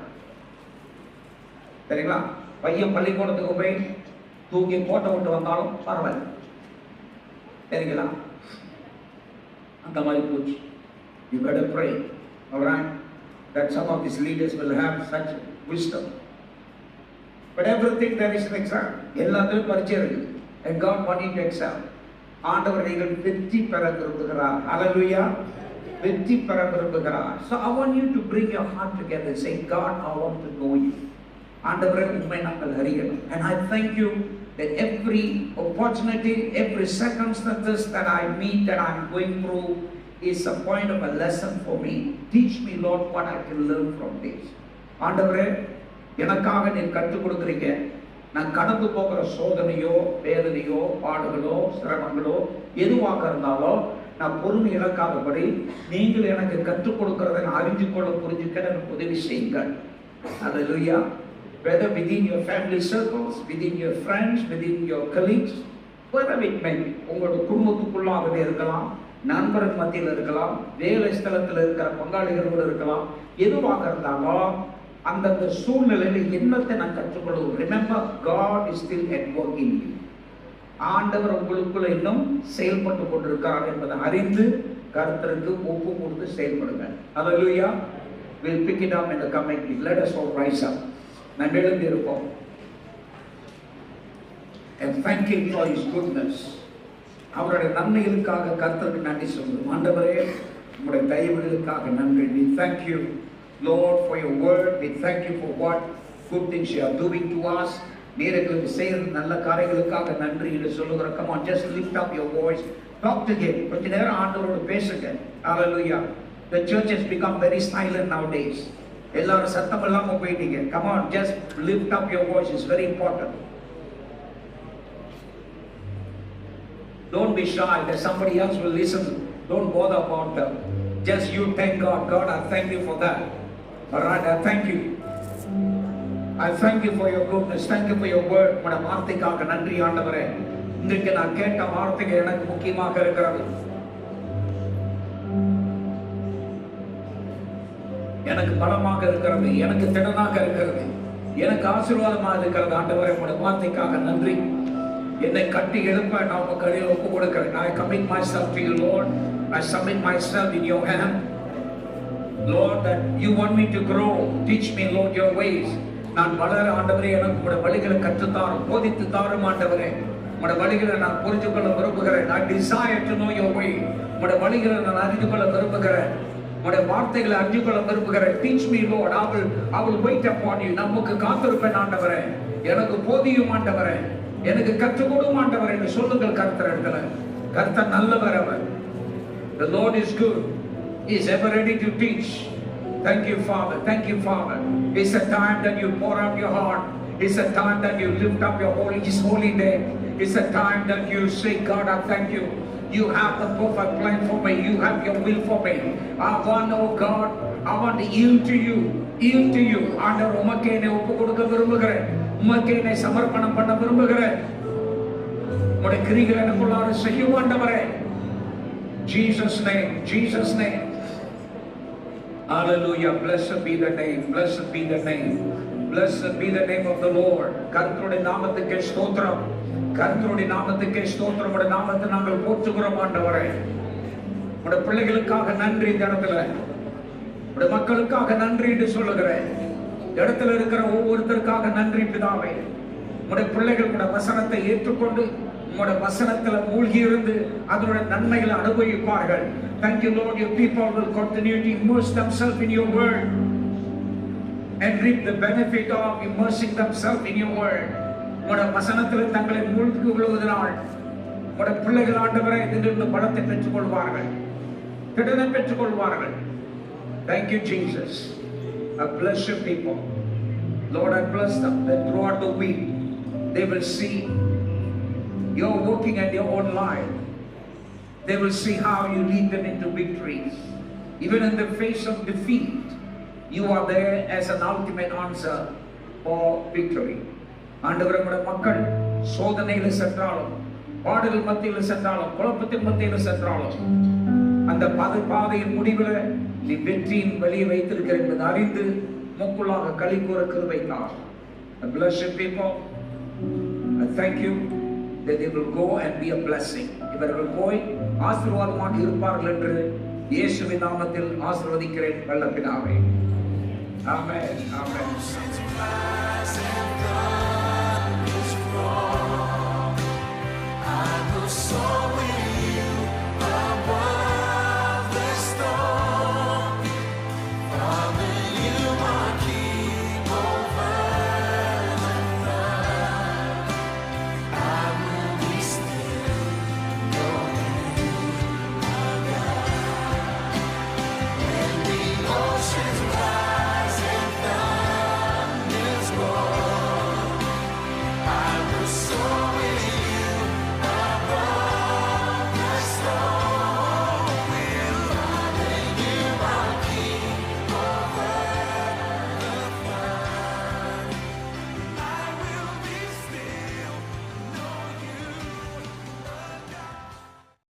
சரிங்களா? பையன் பள்ளிக்கூடத்துக்கு போய் தூங்கி போட்டோ விட்டு வந்தாலும் பரவாயில்ல, சரிங்களா? அந்த மாதிரி போச்சு. You better pray, all right, that some of these leaders will have such wisdom. But everything there is an exam. எல்லாத்துக்கும் பரீட்சை இருக்கு. And God wants you to excel. ஆண்டவர் நீங்கள் வெற்றி பெற விரும்புகிறார். Hallelujah. வெற்றி பெற விரும்புகிறார். So I want you to bring your heart together, say, God, I want to know you. ஆண்டவரே உம்மை நாங்கள் அறியணும். And I thank you that every opportunity, every circumstances that I meet, that I'm going through, is a point of a lesson for me. Teach me, Lord, what I can learn from this. ஆண்டவரே எனக்காக நீர் கற்றுக் கொடுக்குறீங்க. நான் கடந்து போகிற சோதனையோ வேதனையோ பாடுகளோ சிரமங்களோ எதுவாக இருந்தாலும் நான் பொறுமை இழக்காதபடி நீங்கள் எனக்கு கற்றுக் கொடுக்கிறதை நான் அறிஞ்சு கொள்ள புரிஞ்சுக்க எனக்கு உதவி செய்யுங்கள். Hallelujah. Whether within your family circles, within your friends, within your colleagues, wherever it may be, உங்களோட குடும்பத்துக்குள்ளாகவே இருக்கலாம், நண்பர்கள் மத்தியில் இருக்கலாம், வேலை ஸ்தலத்தில் இருக்கிற பங்காளிகளோடு இருக்கலாம், எதுவாக இருந்தாலும் அந்தந்த சூழ்நிலையில் என்னத்தை நான் கற்றுக்கொள்வோம். Remember, God is still at work in you. ஆண்டவர் உங்களுக்குள்ள இன்னும் செயல்பட்டு கொண்டிருக்கிறார் என்பதை அறிந்து கர்த்தருக்கு ஒப்பு கொடுத்து செயல்படுங்க. Hallelujah. We'll pick it up in the coming week. Let us all rise up. நாம் எழுந்து இருப்போம். And thank him for his goodness. அவருடைய நன்மைகளுக்காக கர்த்தருக்கு நன்றி சொல்லுவோம். ஆண்டவரே உம்முடைய தயவுகளுக்காக நன்றி. We thank you, Lord, for your word. We thank you for what good things you are doing to us. நீருக்கு செய்கிற நல்ல காரியங்களுக்காக நன்றி என்று சொல்லுகிறோம். Come on, just lift up your voice. Talk to him. கொஞ்ச நேரம் ஆண்டவரோடு பேசுங்க. Hallelujah. The church has become very silent nowadays. எல்லாரும் சத்தம் இல்லாம போயிட்டீங்க. Come on, just lift up your voice. It's very important. Don't be shy that somebody else will listen. Don't bother about them. Just you thank God. God, I thank you for that. All right, I thank you. I thank you for your goodness. Thank you for your word. உம்முடைய வார்த்தைக்காக நன்றி ஆண்டவரே. இன்றைக்கு நான் கேட்ட வார்த்தைகள் எனக்கு முக்கியமாக இருக்கிறது. எனக்கு பலமாக இருக்கிறது, எனக்கு திடனாக இருக்கிறது, எனக்கு ஆசீர்வாதமாக இருக்கிறது. ஆண்டவரே உம்முடைய வார்த்தைக்காக நன்றி. என்னை கட்டி எழுப்ப நான் உங்க கையில் ஒப்பு கொடுக்கிறேன். I commit myself to you, Lord. I submit myself in your hand. Lord, that you want me to grow. Teach me, Lord, your ways. நான் வளர ஆண்டவரே எனக்கு உம்முடைய வழிகளை கற்றுத்தாரும், போதித்து தாரும் ஆண்டவரே. உம்முடைய வழிகளை நான் புரிந்து கொள்ள விரும்புகிறேன். I desire to know your way. உம்முடைய வழிகளை நான் அறிந்து கொள்ள விரும்புகிறேன். உம்முடைய வார்த்தைகளை அறிந்து கொள்ள விரும்புகிறேன். Teach me, Lord. I will wait upon you. நமக்கு காத்திருப்பேன் ஆண்டவரே. எனக்கு போதியும் ஆண்டவரே. எனக்கு கற்றுக் கொடுக்கும் ஆண்டவரே என்று சொல்லுங்கள் கர்த்தரிடத்துல. கர்த்தர் நல்லவர் அவர். The Lord is good. He is ever ready to teach. Thank you, Father. Thank you, Father. It's a time that you pour out your heart. It's a time that you lift up your His holy name. It's a time that you say, God, I thank you. You have the perfect plan for me. You have your will for me. I want, oh God, I want to yield to you. Yield to you. ஆண்டவர் உமக்கே என்னை ஒப்பு கொடுக்க விரும்புகிறேன். உமக்கே என்னை சமர்ப்பணம் பண்ண விரும்புகிறேன். உம்முடைய கிரிகளை எனக்குள்ளார செய்யும் ஆண்டவரே. Jesus name, Jesus name. Hallelujah. Blessed be the name. Blessed be the name. Blessed be the name of the Lord. கர்த்தருடைய நாமத்துக்கு ஸ்தோத்திரம். கர்த்தருடைய நாமத்துக்கு ஸ்தோத்திரம். உம்முடைய நாமத்தை நாங்கள் போற்றுகிறோம் ஆண்டவரே. உம்முடைய பிள்ளைகளுக்காக நன்றி இந்த இடத்துல. உம்முடைய மக்களுக்காக நன்றி என்று சொல்லுகிறேன். இடத்துல இருக்கிற ஒவ்வொருத்தருக்காக நன்றி பிதாவே. உம்முடைய பிள்ளைகள் உம்முடைய வசனத்தை ஏற்றுக்கொண்டு உம்முடைய வசனத்துல மூழ்கி இருந்து அதனுடைய நன்மைகளை அனுபவிப்பார்கள். Thank you, Lord. Your people will continue to immerse themselves in your word and reap the benefit of immersing themselves in your word. உம்முடைய வசனத்துல தங்களை மூழ்கி கொள்வதனால் உம்முடைய பிள்ளைகள் ஆண்டவரே இதிலிருந்து பலத்தை பெற்றுக் கொள்வார்கள், திடனை பெற்றுக் கொள்வார்கள். Thank you, Jesus. I bless your people. Lord, I bless them that throughout the week they will see you're working at your own life. They will see how you lead them into victories. Even in the face of defeat, you are there as an ultimate answer for victory. ஆண்டவரே உம்முடைய மக்கள் சோதனையில் சென்றாலும், பாடுகள் மத்தியில் சென்றாலும், குழப்பத்தின் மத்தியில் சென்றாலும், அந்த பாதையின் முடிவில் நீ வெற்றியின் வழியை வைத்திருக்கிற என்பதை அறிந்து முக்குள்ளாக களி கூற கிருபை தார். I bless you people. I thank you. that they will go and be a blessing. இவர்கள் போய் ஆசீர்வாதமாக இருப்பார்கள் என்று இயேசுவின் நாமத்தில் ஆசீர்வதிக்கிறேன் நல்ல பிதாவே. ஆமென். ஆமென்.